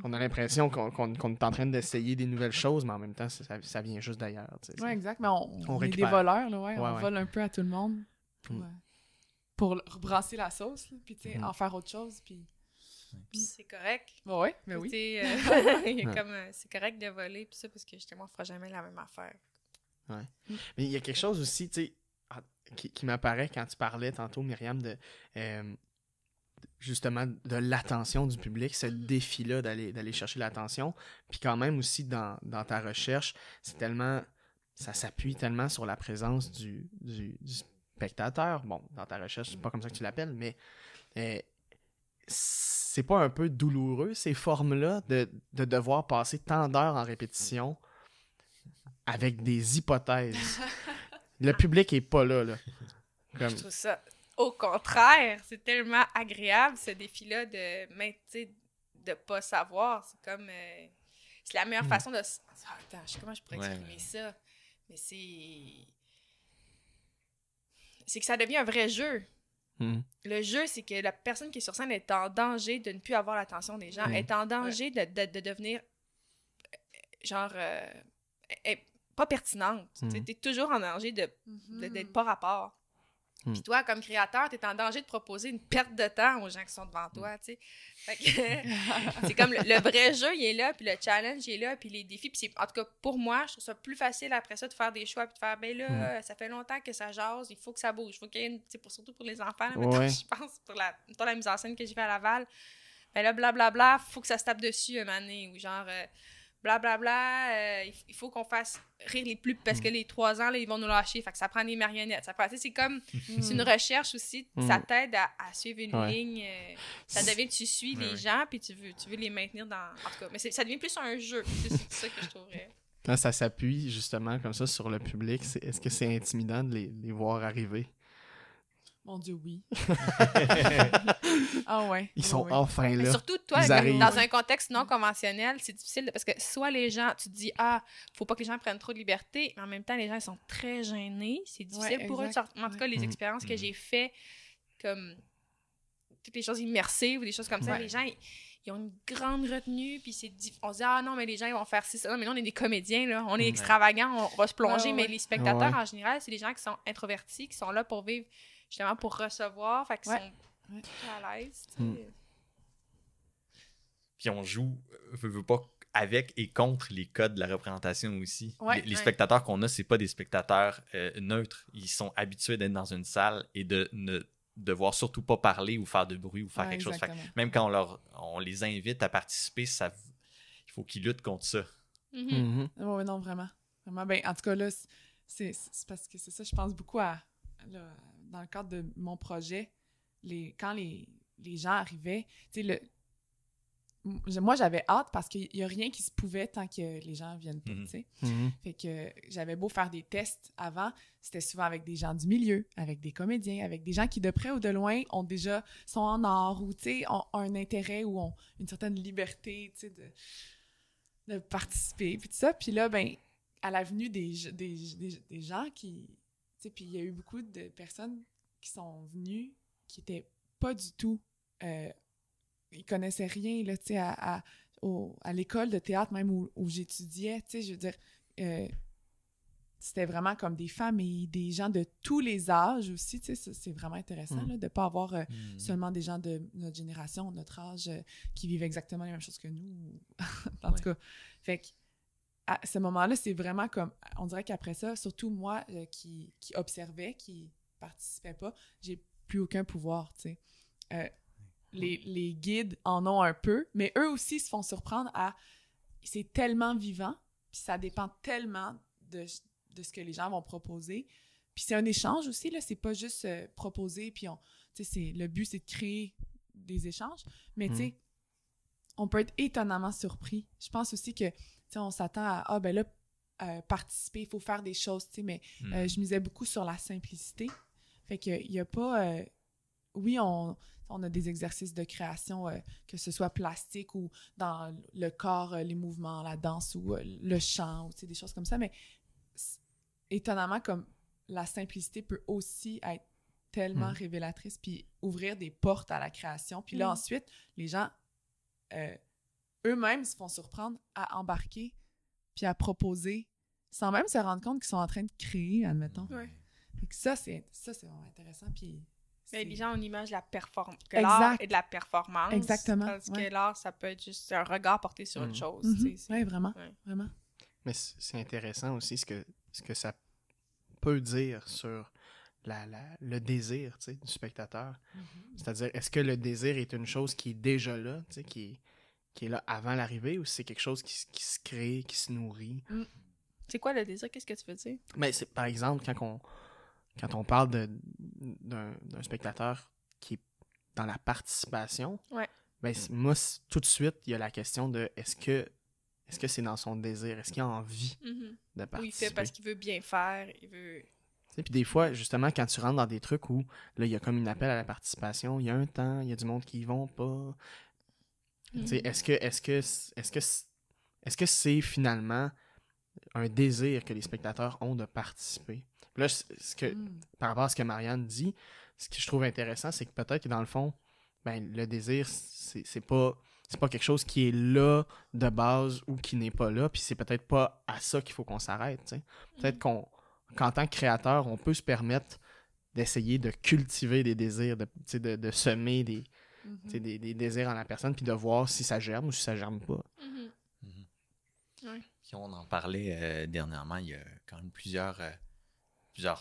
on a l'impression qu'on est en train d'essayer des nouvelles choses, mais en même temps, ça vient juste d'ailleurs. Tu sais, oui, exact. Mais on est des récupère. voleurs, là, on vole un peu à tout le monde pour rebrasser la sauce, là, puis en faire autre chose, puis c'est correct. Oui, mais oui. C'est correct de voler, puis ça, parce que justement, on fera jamais la même affaire. Ouais. Mais il y a quelque chose aussi, tu sais, qui m'apparaît quand tu parlais tantôt, Myriam, de justement de l'attention du public, ce défi-là d'aller chercher l'attention. Puis quand même aussi dans ta recherche, ça s'appuie tellement sur la présence du spectateur. Bon, dans ta recherche, c'est pas comme ça que tu l'appelles, mais c'est pas un peu douloureux, ces formes-là, de devoir passer tant d'heures en répétition avec des hypothèses. Le public est pas là. Comme... Je trouve ça... Au contraire, c'est tellement agréable, ce défi-là, de pas savoir. C'est comme... c'est la meilleure façon de... Attends, comment je pourrais exprimer ça? Mais c'est que ça devient un vrai jeu. Le jeu, c'est que la personne qui est sur scène est en danger de ne plus avoir l'attention des gens, est en danger de devenir genre pas pertinente. T'es toujours en danger d'être pas rapport. Puis toi, comme créateur, t'es en danger de proposer une perte de temps aux gens qui sont devant toi, tu sais. Fait que c'est comme le vrai jeu, il est là, puis le challenge, il est là, puis les défis. Puis en tout cas, pour moi, je trouve ça plus facile après ça de faire des choix, puis de faire, ben là, ça fait longtemps que ça jase, il faut que ça bouge. Il faut qu'il y ait une, surtout pour les enfants, là, maintenant, je pense, pour la mise en scène que j'ai fait à Laval. Ben là, blablabla, faut que ça se tape dessus un moment donné, ou genre... blablabla, il faut qu'on fasse rire les plus... Parce que les 3 ans, là, ils vont nous lâcher. Fait que ça prend des marionnettes. C'est comme... C'est une recherche aussi. Ça t'aide à suivre une ligne. Ça devient... Tu suis les gens, puis tu veux les maintenir dans... En tout cas, mais ça devient plus un jeu. C'est ça que je trouverais. Quand ça s'appuie, justement, comme ça, sur le public, est-ce que c'est intimidant de les voir arriver? Mon Dieu, oui. Ah ouais. Ils sont enfin là. Mais surtout, toi, dans un contexte non conventionnel, c'est difficile parce que soit les gens, tu te dis, faut pas que les gens prennent trop de liberté, mais en même temps, les gens, ils sont très gênés. C'est difficile pour eux. En tout cas, les expériences que j'ai faites, comme toutes les choses immersives ou des choses comme ça, les gens, ils ont une grande retenue, puis on se dit, non, mais les gens, ils vont faire ci, ça. Non, mais nous, on est des comédiens, là. On est extravagants, on va se plonger, mais les spectateurs, en général, c'est des gens qui sont introvertis, qui sont là pour vivre, justement, pour recevoir, fait qu'ils sont à l'aise, tu sais. Puis on joue, veut pas, avec et contre les codes de la représentation aussi. Les spectateurs qu'on a, c'est pas des spectateurs neutres. Ils sont habitués d'être dans une salle et de ne devoir surtout pas parler ou faire de bruit ou faire quelque chose. Fait, même quand on les invite à participer, il faut qu'ils luttent contre ça. Oui, non, vraiment. Ben, en tout cas, là, c'est parce que c'est ça, je pense beaucoup à... Là, dans le cadre de mon projet, quand les gens arrivaient, tu sais, moi, j'avais hâte parce qu'il n'y a rien qui se pouvait tant que les gens viennent pas, tu sais. Fait que j'avais beau faire des tests avant, c'était souvent avec des gens du milieu, avec des comédiens, avec des gens qui, de près ou de loin, sont en art ou, tu sais, ont un intérêt ou ont une certaine liberté, tu sais, de participer, puis tout ça. Puis là, ben, à la venue des gens qui... Tu sais, puis il y a eu beaucoup de personnes qui sont venues qui étaient pas du tout... ils connaissaient rien, là, tu sais, à l'école de théâtre, même où j'étudiais, tu sais, je veux dire... c'était vraiment comme des familles, des gens de tous les âges aussi, tu sais, c'est vraiment intéressant là, de ne pas avoir seulement des gens de notre génération, notre âge, qui vivent exactement les mêmes choses que nous, en tout cas. Fait que, à ce moment-là, c'est vraiment comme, on dirait qu'après ça, surtout moi qui observais, qui participais pas, j'ai plus aucun pouvoir, tu sais. Les guides en ont un peu, mais eux aussi se font surprendre c'est tellement vivant, puis ça dépend tellement de ce que les gens vont proposer. Puis c'est un échange aussi, là, c'est pas juste proposer, puis le but, c'est de créer des échanges, mais tu sais, on peut être étonnamment surpris. Je pense aussi que, tu sais, on s'attend à, ben là, participer, il faut faire des choses, tu sais, mais je misais beaucoup sur la simplicité. Fait qu'il y a pas... oui, on a des exercices de création, que ce soit plastique ou dans le corps, les mouvements, la danse ou le chant, ou des choses comme ça, mais étonnamment, comme la simplicité peut aussi être tellement révélatrice puis ouvrir des portes à la création. Puis là, ensuite, les gens eux-mêmes se font surprendre à embarquer puis à proposer sans même se rendre compte qu'ils sont en train de créer, admettons. Ouais. Donc ça, c'est vraiment intéressant. Puis les gens ont une image de l'art et de la performance. Exactement. Tandis que l'art, ça peut être juste un regard porté sur autre chose. Oui, vraiment. Ouais. Vraiment. Mais c'est intéressant aussi ce que ça peut dire sur le désir, tu sais, du spectateur. C'est-à-dire, est-ce que le désir est une chose qui est déjà là, tu sais, qui est là avant l'arrivée, ou c'est quelque chose qui se crée, qui se nourrit? C'est quoi le désir? Qu'est-ce que tu veux dire? Mais c'est, par exemple, quand on parle d'un spectateur qui est dans la participation, ben, moi, tout de suite, il y a la question de est-ce que c'est dans son désir? Est-ce qu'il a envie de participer? Ou il fait parce qu'il veut bien faire, il veut... Puis des fois, justement, quand tu rentres dans des trucs où là, il y a comme une appel à la participation, il y a un temps, il y a du monde qui y vont pas. Est-ce que c'est finalement un désir que les spectateurs ont de participer? Puis là, par rapport à ce que Marianne dit, ce que je trouve intéressant, c'est que peut-être que dans le fond, ben, le désir, c'est pas quelque chose qui est là de base ou qui n'est pas là, puis c'est peut-être pas à ça qu'il faut qu'on s'arrête. T'sais. Peut-être qu'en tant que créateur, on peut se permettre d'essayer de cultiver des désirs, de semer des désirs en la personne, puis de voir si ça germe ou si ça germe pas. Ouais. Puis on en parlait dernièrement, il y a quand même plusieurs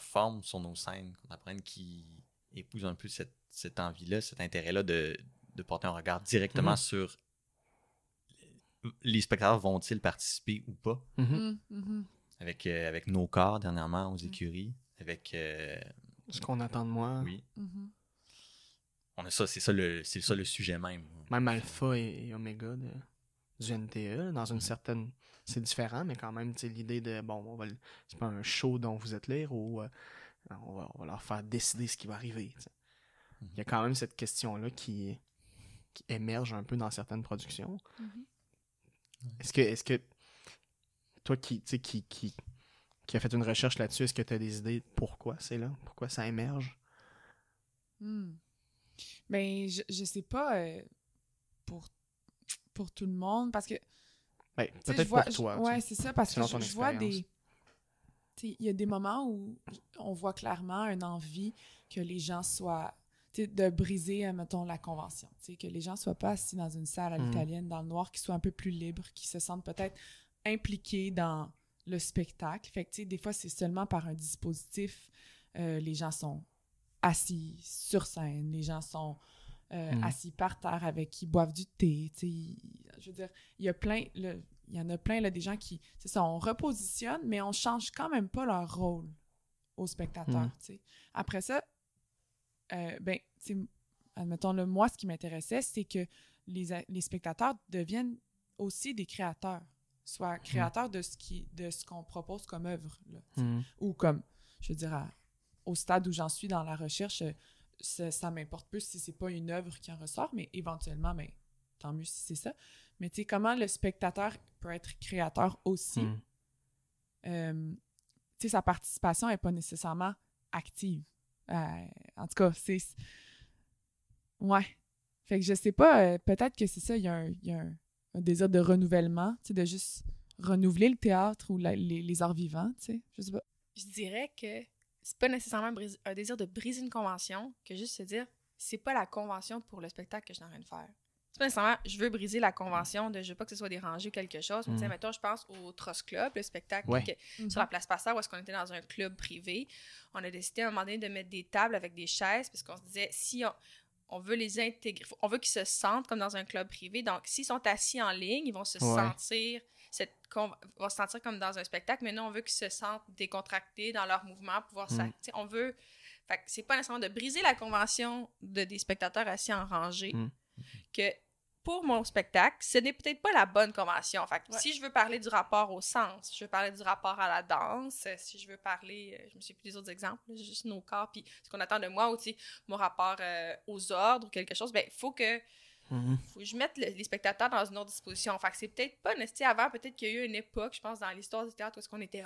formes sur nos scènes qu'on apprenne qui épousent un peu cette envie-là, cet intérêt-là de porter un regard directement sur les spectateurs vont-ils participer ou pas. Avec nos corps dernièrement aux écuries, avec ce qu'on attend de moi. Oui. On a ça, c'est ça le sujet même. Même alpha et oméga du NTE, dans une certaine... C'est différent, mais quand même, l'idée de, bon, c'est pas un show dont vous êtes lire, ou on va leur faire décider ce qui va arriver. Il y a quand même cette question-là qui émerge un peu dans certaines productions. Est-ce que toi qui a fait une recherche là-dessus, est-ce que tu as des idées de pourquoi c'est là? Pourquoi ça émerge? Ben, je sais pas pour tout le monde, parce que ben, peut-être pour toi. Ouais, c'est ça, parce que je vois il y a des moments où on voit clairement une envie que les gens soient, de briser, mettons, la convention, que les gens soient pas assis dans une salle à l'italienne, dans le noir, qu'ils soient un peu plus libres, qu'ils se sentent peut-être impliqués dans le spectacle. Fait que, des fois, c'est seulement par un dispositif. Les gens sont assis sur scène, les gens sont assis par terre ils boivent du thé. Je veux dire, il y en a plein, là, des gens qui, c'est ça, on repositionne, mais on change quand même pas leur rôle aux spectateurs. Après ça, ben, admettons, moi, ce qui m'intéressait, c'est que les spectateurs deviennent aussi des créateurs, soit créateurs de ce qu'on propose comme œuvre, là, ou comme, je veux dire, au stade où j'en suis dans la recherche, ça m'importe plus si c'est pas une œuvre qui en ressort, mais éventuellement, ben, tant mieux si c'est ça. Mais tu sais, comment le spectateur peut être créateur aussi. Tu sais, sa participation n'est pas nécessairement active. En tout cas, c'est... Ouais. Fait que je sais pas, peut-être que c'est ça, il y a un désir de renouvellement, tu sais, de juste renouveler le théâtre ou les arts vivants, tu sais, je sais pas. Je dirais que c'est pas nécessairement un désir de briser une convention, que juste se dire, c'est pas la convention pour le spectacle que je suis en train de faire. C'est pas nécessairement, je veux briser la convention je veux pas que ce soit dérangé ou quelque chose, mais tu sais, mettons, je pense au Trust Club, le spectacle sur la Place Pasteur, où est-ce qu'on était dans un club privé. On a décidé à un moment donné de mettre des tables avec des chaises, parce qu'on se disait, si on veut les intégrer, on veut qu'ils se sentent comme dans un club privé, donc s'ils sont assis en ligne, ils vont se sentir... vont se sentir comme dans un spectacle, mais nous, on veut qu'ils se sentent décontractés dans leurs mouvements, pouvoir on veut... Fait que c'est pas nécessairement de briser la convention des spectateurs assis en rangée, que pour mon spectacle, ce n'est peut-être pas la bonne convention. Fait que si je veux parler du rapport au sens, je veux parler du rapport à la danse, si je veux parler, je me souviens plus des autres exemples, juste nos corps, puis ce qu'on attend de moi, ou mon rapport aux ordres ou quelque chose, ben il faut que je mette les spectateurs dans une autre disposition. Fait que c'est peut-être pas nécessaire. Avant, peut-être qu'il y a eu une époque, je pense, dans l'histoire du théâtre, où est-ce qu'on était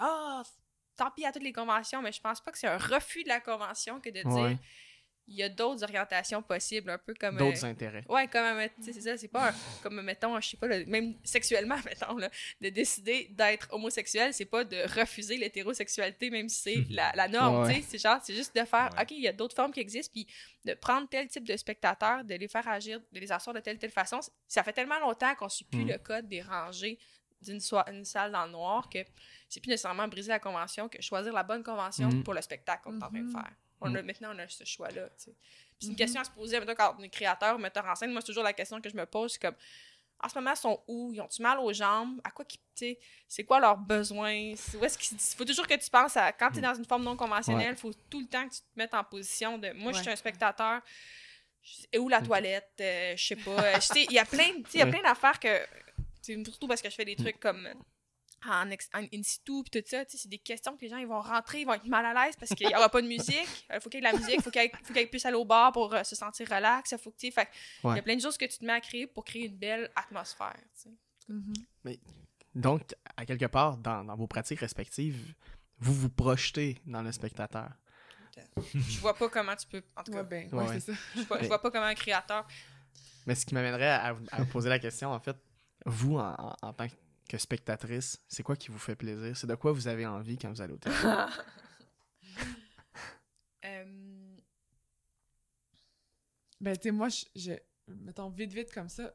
tant pis à toutes les conventions, mais je pense pas que c'est un refus de la convention que de dire il y a d'autres orientations possibles, un peu comme... D'autres intérêts. Ouais, comme, tu sais, c'est ça, c'est pas comme, mettons, je sais pas, même sexuellement, mettons, là, de décider d'être homosexuel, c'est pas de refuser l'hétérosexualité, même si c'est la norme, tu sais, c'est genre, c'est juste de faire, OK, il y a d'autres formes qui existent, puis de prendre tel type de spectateurs, de les faire agir, de les asseoir de telle façon. Ça fait tellement longtemps qu'on suit plus le code des rangées d'une salle dans le noir que c'est plus nécessairement briser la convention que choisir la bonne convention pour le spectacle qu'on est en train de faire. Maintenant, on a ce choix-là. Puis c'est une question à se poser, mettons, quand on est créateur ou metteur en scène. Moi, c'est toujours la question que je me pose. C'est comme, en ce moment, ils sont où? Ils ont-tu mal aux jambes? À quoi c'est quoi leurs besoins? Où est-ce qu'il faut toujours que tu penses à, quand tu es dans une forme non conventionnelle, il faut tout le temps que tu te mettes en position de, moi, je suis un spectateur, et où la toilette? Je sais pas. Il y a plein d'affaires que, surtout parce que je fais des trucs comme... en in situ pis tout ça, c'est des questions que les gens ils vont rentrer, ils vont être mal à l'aise parce qu'il n'y aura pas de musique, il faut qu'il y ait de la musique, il faut qu'ils puissent aller au bar pour se sentir relax, il y a plein de choses que tu te mets à créer pour créer une belle atmosphère. Mais, donc, à quelque part, dans vos pratiques respectives, vous vous projetez dans le spectateur. Je vois pas comment tu peux, en tout cas, c'est ça. Je vois pas comment un créateur... Mais ce qui m'amènerait à vous poser la question, en fait, vous, en tant que spectatrice, c'est quoi qui vous fait plaisir? C'est de quoi vous avez envie quand vous allez au théâtre? Ben, tu sais, moi, mettons, vite comme ça,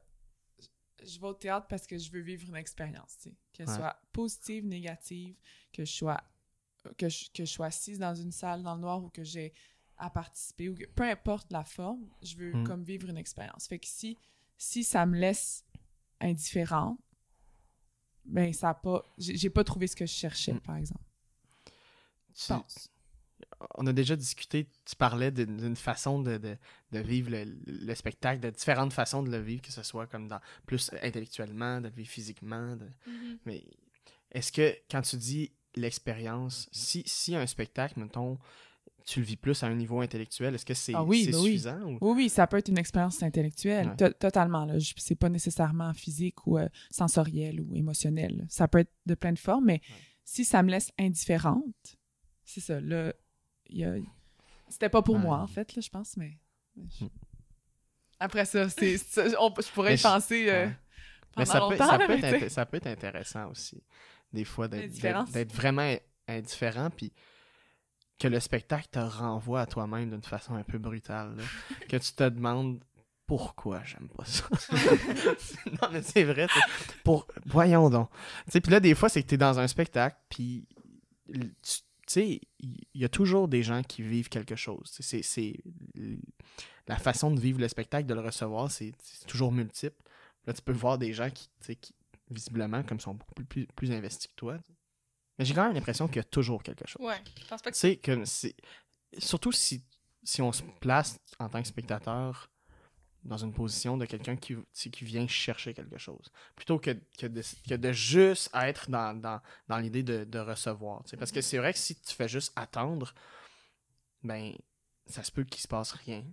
je vais au théâtre parce que je veux vivre une expérience, tu sais, qu'elle soit positive, négative, que je sois assise dans une salle dans le noir ou que j'ai à participer, ou peu importe la forme, je veux comme vivre une expérience. Fait que si ça me laisse indifférente, ben ça a pas... J'ai pas trouvé ce que je cherchais, par exemple. On a déjà discuté, tu parlais d'une façon de vivre le spectacle, de différentes façons de le vivre, que ce soit comme plus intellectuellement, de le vivre physiquement. Mais est-ce que, quand tu dis l'expérience, si un spectacle, mettons, tu le vis plus à un niveau intellectuel, est-ce que c'est suffisant? Ou... Oui, ça peut être une expérience intellectuelle, totalement. Là. C'est pas nécessairement physique ou sensoriel ou émotionnel. Ça peut être de plein de formes, mais si ça me laisse indifférente, c'est ça. Là, c'était pas pour moi, en fait, là, je pense, mais... Après ça, je pourrais y penser pendant longtemps. Ça peut être intéressant aussi, des fois, d'être vraiment indifférent, puis que le spectacle te renvoie à toi-même d'une façon un peu brutale, là. Que tu te demandes pourquoi j'aime pas ça. Non, mais c'est vrai. Voyons donc. Puis là, des fois, c'est que t'es dans un spectacle, puis tu sais, il y a toujours des gens qui vivent quelque chose. C'est la façon de vivre le spectacle, de le recevoir, c'est toujours multiple. Là, tu peux voir des gens qui visiblement, comme sont beaucoup plus investis que toi. Mais j'ai quand même l'impression qu'il y a toujours quelque chose. Ouais, je pense pas que... Tu sais, surtout si on se place en tant que spectateur dans une position de quelqu'un qui vient chercher quelque chose, plutôt que de juste être dans l'idée de recevoir. Tu sais, parce que c'est vrai que si tu fais juste attendre, ben ça se peut qu'il se passe rien.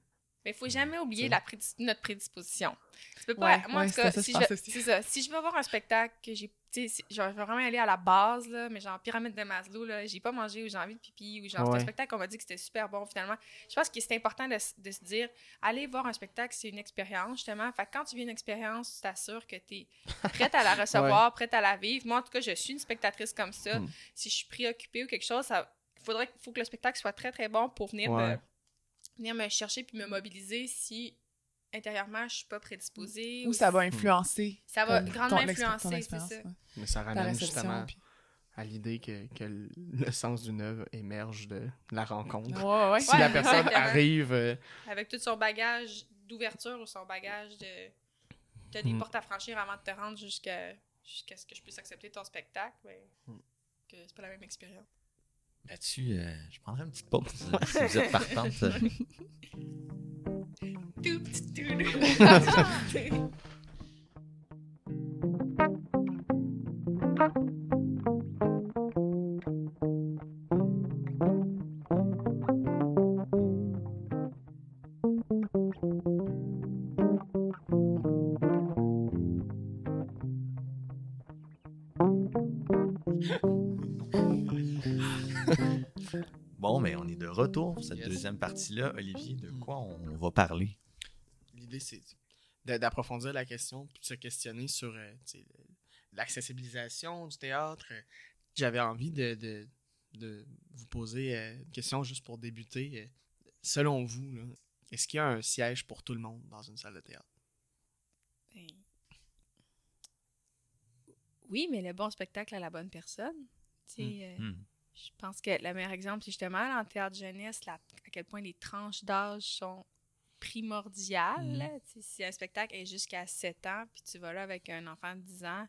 Mais il faut jamais oublier notre prédisposition. Tu peux Ouais, pas... Moi, en tout cas, si je vais voir un spectacle que j'ai... Tu sais, je vais vraiment aller à la base, là, mais genre pyramide de Maslow, là, j'ai pas mangé ou j'ai envie de pipi, ou genre c'est un spectacle qu'on m'a dit que c'était super bon, finalement. Je pense que c'est important de se dire, aller voir un spectacle, c'est une expérience, justement. Fait que quand tu vis une expérience, tu t'assures que tu es prête à la recevoir, prête à la vivre. Moi, en tout cas, je suis une spectatrice comme ça. Si je suis préoccupée ou quelque chose, faut que le spectacle soit très, très bon pour venir me chercher puis me mobiliser si intérieurement je suis pas prédisposée. Ou ça va influencer. Ça va grandement influencer, c'est ça. Ouais. Mais ça ramène justement à l'idée que le sens d'une œuvre émerge de la rencontre. Si la personne arrive... avec tout son bagage d'ouverture ou son bagage de... T'as des portes à franchir avant de te rendre jusqu'à ce que je puisse accepter ton spectacle, que c'est pas la même expérience. Là-dessus, je prendrais une petite pause si vous êtes partante. Bon, mais on est de retour pour cette deuxième partie-là. Olivier, de quoi on va parler? L'idée, c'est d'approfondir la question puis de se questionner sur l'accessibilisation du théâtre. J'avais envie de vous poser une question juste pour débuter. Selon vous, là, est-ce qu'il y a un siège pour tout le monde dans une salle de théâtre? Oui, mais le bon spectacle à la bonne personne. Je pense que le meilleur exemple, c'est justement en théâtre jeunesse, à quel point les tranches d'âge sont primordiales. Si un spectacle est jusqu'à 7 ans, puis tu vas là avec un enfant de 10 ans,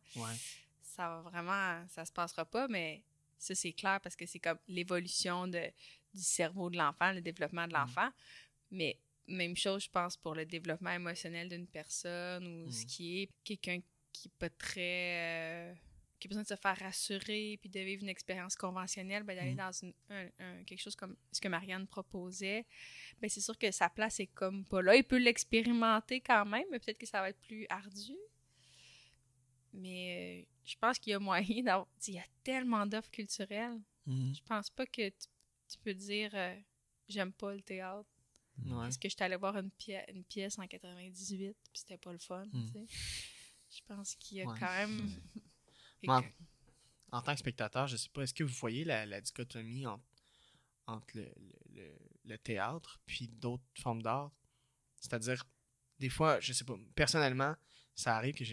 ça se passera pas, mais ça, c'est clair parce que c'est comme l'évolution du cerveau de l'enfant, le développement de l'enfant. Mais même chose, je pense, pour le développement émotionnel d'une personne ou ce qui est quelqu'un qui n'est pas très... qui a besoin de se faire rassurer puis de vivre une expérience conventionnelle, d'aller dans quelque chose comme ce que Marianne proposait, c'est sûr que sa place est comme pas là. Il peut l'expérimenter quand même, mais peut-être que ça va être plus ardu. Mais je pense qu'il y a moyen d'avoir... Il y a tellement d'offres culturelles. Je pense pas que tu peux dire j'aime pas le théâtre. Parce que j'étais allée voir une pièce en 98 puis c'était pas le fun. Je pense qu'il y a quand même... En tant que spectateur, je sais pas, est-ce que vous voyez la dichotomie entre le théâtre puis d'autres formes d'art? C'est-à-dire, des fois, je sais pas, personnellement, ça arrive que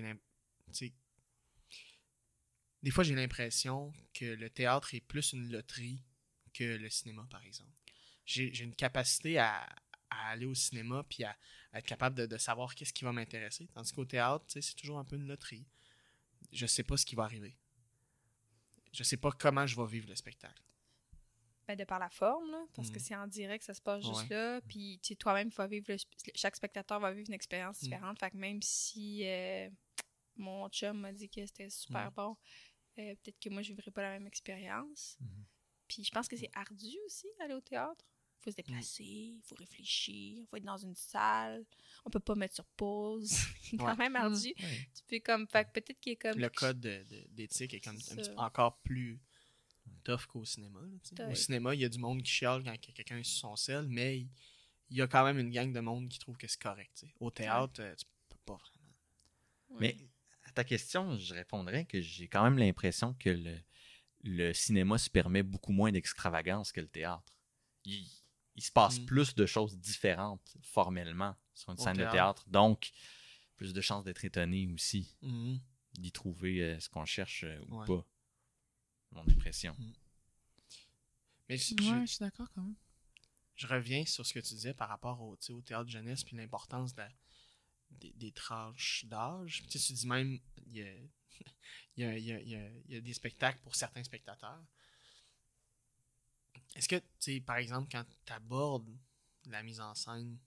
des fois, j'ai l'impression que le théâtre est plus une loterie que le cinéma, par exemple. J'ai une capacité à aller au cinéma puis à être capable de savoir qu'est-ce qui va m'intéresser. Tandis qu'au théâtre, c'est toujours un peu une loterie. Je sais pas ce qui va arriver. Je sais pas comment je vais vivre le spectacle. De par la forme, là, parce que c'est en direct, ça se passe juste là. Puis toi-même, chaque spectateur va vivre une expérience différente. Fait que même si mon chum m'a dit que c'était super bon, peut-être que moi, je vivrai pas la même expérience. Puis je pense que c'est ardu aussi, aller au théâtre. Il faut se déplacer, il faut réfléchir, il faut être dans une salle. On peut pas mettre sur pause. C'est quand même ardu. Tu peux comme... Fait que peut-être qu'il est comme... Le code d'éthique est comme un petit peu encore plus tough qu'au cinéma. Au cinéma, il y a du monde qui chiale quand quelqu'un est sur son sel, mais il y a quand même une gang de monde qui trouve que c'est correct. T'sais. Au théâtre, tu peux pas vraiment. Mais à ta question, je répondrais que j'ai quand même l'impression que le cinéma se permet beaucoup moins d'extravagance que le théâtre. Il se passe plus de choses différentes formellement sur une scène de théâtre. Donc, plus de chances d'être étonné aussi, d'y trouver ce qu'on cherche ou pas. Mon impression. Mais je suis d'accord quand même. Je reviens sur ce que tu disais par rapport au théâtre de jeunesse puis l'importance des tranches d'âge. Tu dis même, il y a des spectacles pour certains spectateurs. Est-ce que, par exemple, quand tu abordes la mise en scène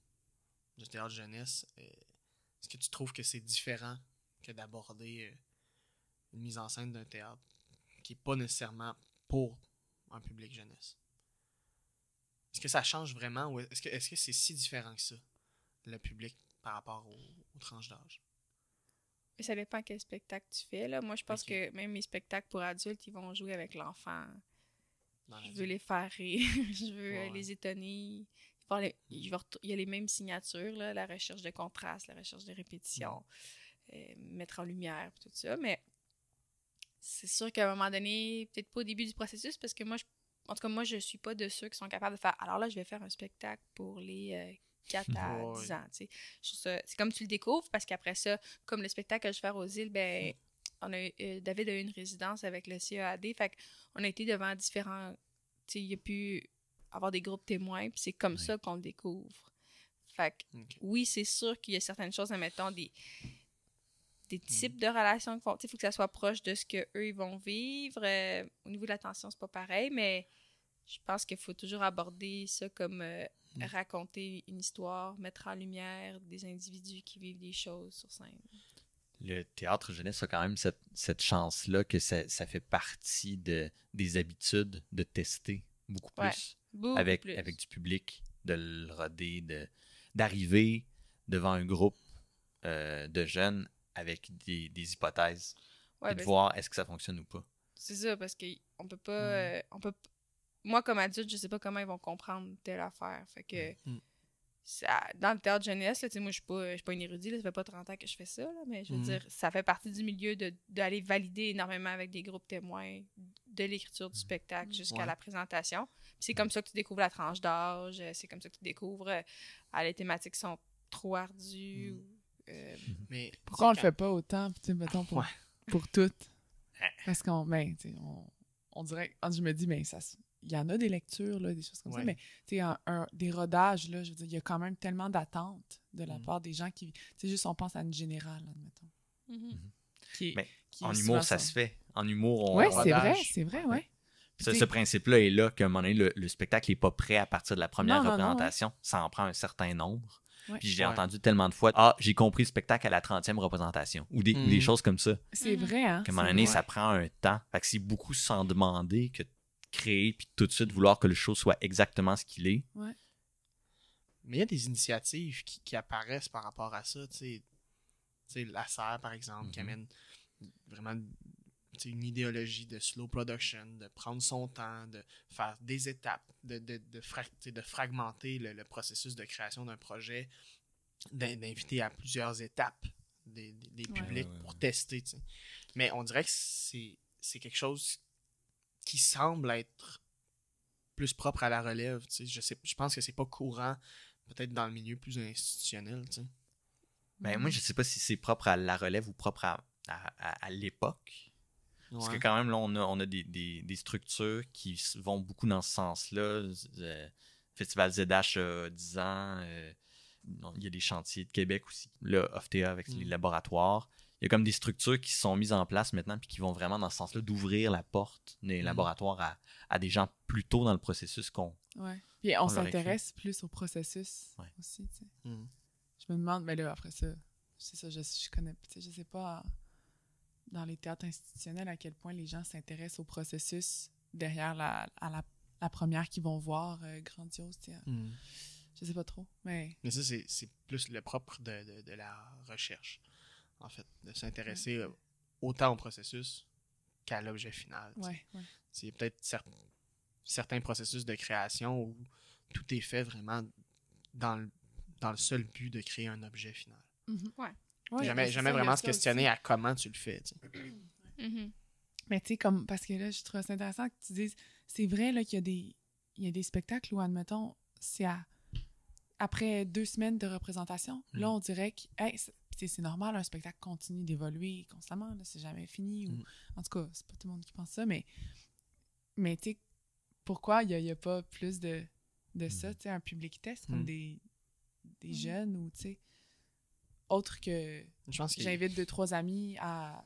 du théâtre jeunesse, est-ce que tu trouves que c'est différent que d'aborder une mise en scène d'un théâtre qui n'est pas nécessairement pour un public jeunesse? Est-ce que ça change vraiment ou est-ce que c'est si différent que ça le public par rapport aux tranches d'âge? Ça dépend quel spectacle tu fais, là. Moi, je pense que même mes spectacles pour adultes, ils vont jouer avec l'enfant. Je veux les faire rire. Je veux les étonner. Il y a les mêmes signatures, là, la recherche de contraste, la recherche de répétition, mettre en lumière, tout ça. Mais c'est sûr qu'à un moment donné, peut-être pas au début du processus, parce que moi, je suis pas de ceux qui sont capables de faire. Alors là, je vais faire un spectacle pour les 4 à 10 ans. Tu sais. Je trouve ça, c'est comme tu le découvres, parce qu'après ça, comme le spectacle que je vais faire aux îles, ben, David a eu une résidence avec le CEAD. Fait qu'on a été devant différents. Tu sais, il y a pu avoir des groupes témoins, puis c'est comme ça qu'on le découvre. Fait que, oui, c'est sûr qu'il y a certaines choses, admettons, des types de relations qu'il faut que ça soit proche de ce qu'eux, ils vont vivre. Au niveau de l'attention, c'est pas pareil, mais je pense qu'il faut toujours aborder ça comme raconter une histoire, mettre en lumière des individus qui vivent des choses sur scène. Le théâtre jeunesse a quand même cette chance-là que ça fait partie des habitudes de tester beaucoup plus, avec du public, de le roder, d'arriver devant un groupe de jeunes avec des hypothèses et de voir est-ce que ça fonctionne ou pas. C'est ça, parce qu'on peut pas... Moi, comme adulte, je sais pas comment ils vont comprendre telle affaire. Fait que... dans le théâtre jeunesse, là, moi, je suis pas une érudite, ça fait pas 30 ans que je fais ça, là, mais je veux dire, ça fait partie du milieu d'aller valider énormément avec des groupes témoins de l'écriture du spectacle jusqu'à la présentation. Puis c'est comme ça que tu découvres la tranche d'âge, c'est comme ça que tu découvres les thématiques sont trop ardues. Mais pourquoi on le fait pas autant, mettons, pour toutes? Parce qu'on dirait, je me dis, mais ça... Il y en a des lectures, là, des choses comme ça, mais des rodages, là, je veux dire, il y a quand même tellement d'attentes de la part des gens qui... C'est juste, on pense à une générale, admettons. Mais en humour, ça se fait. En humour, on rodage. C'est vrai, oui. Ce principe-là est là qu'à un moment donné, le spectacle n'est pas prêt à partir de la première représentation. Ça en prend un certain nombre. Puis j'ai entendu tellement de fois, j'ai compris le spectacle à la 30e représentation. Ou des choses comme ça. C'est vrai, hein? À un moment donné, ça prend un temps. Fait que c'est beaucoup sans demander que créer puis tout de suite vouloir que le show soit exactement ce qu'il est. Ouais. Mais il y a des initiatives qui apparaissent par rapport à ça. Tu sais, la Serre, par exemple, qui amène vraiment une idéologie de slow production, de prendre son temps, de faire des étapes, de fragmenter le processus de création d'un projet, d'inviter à plusieurs étapes des publics pour tester. T'sais. Mais on dirait que c'est quelque chose qui semble être plus propre à la relève. Je pense que c'est pas courant, peut-être dans le milieu plus institutionnel. Ben, moi, je sais pas si c'est propre à la relève ou propre à l'époque. Parce que quand même, là, on a des structures qui vont beaucoup dans ce sens-là. Festival ZH 10 ans. Il y a des chantiers de Québec aussi. Là, OFTA avec les laboratoires. Il y a comme des structures qui sont mises en place maintenant puis qui vont vraiment dans ce sens-là d'ouvrir la porte des laboratoires à des gens plus tôt dans le processus qu'on... Oui. Puis on s'intéresse plus au processus aussi, tu sais. Je me demande, mais là, après ça, c'est ça, je connais, tu sais, je sais pas dans les théâtres institutionnels à quel point les gens s'intéressent au processus derrière la première qu'ils vont voir grandiose, tu sais. Je sais pas trop, mais... Mais ça, c'est plus le propre de la recherche. En fait, de s'intéresser autant au processus qu'à l'objet final. C'est peut-être certains processus de création où tout est fait vraiment dans le seul but de créer un objet final. Jamais vraiment se questionner à comment tu le fais. Mais tu sais, comme parce que là, je trouve ça intéressant que tu dises, c'est vrai là, qu'il y a des spectacles où, admettons, c'est après 2 semaines de représentation, là, on dirait que c'est normal, un spectacle continue d'évoluer constamment, là, c'est jamais fini. Ou, en tout cas, c'est pas tout le monde qui pense ça, mais tu sais, pourquoi il y a pas plus de ça, tu sais, un public test comme des jeunes ou, tu sais, autre que j'invite 2-3 amis à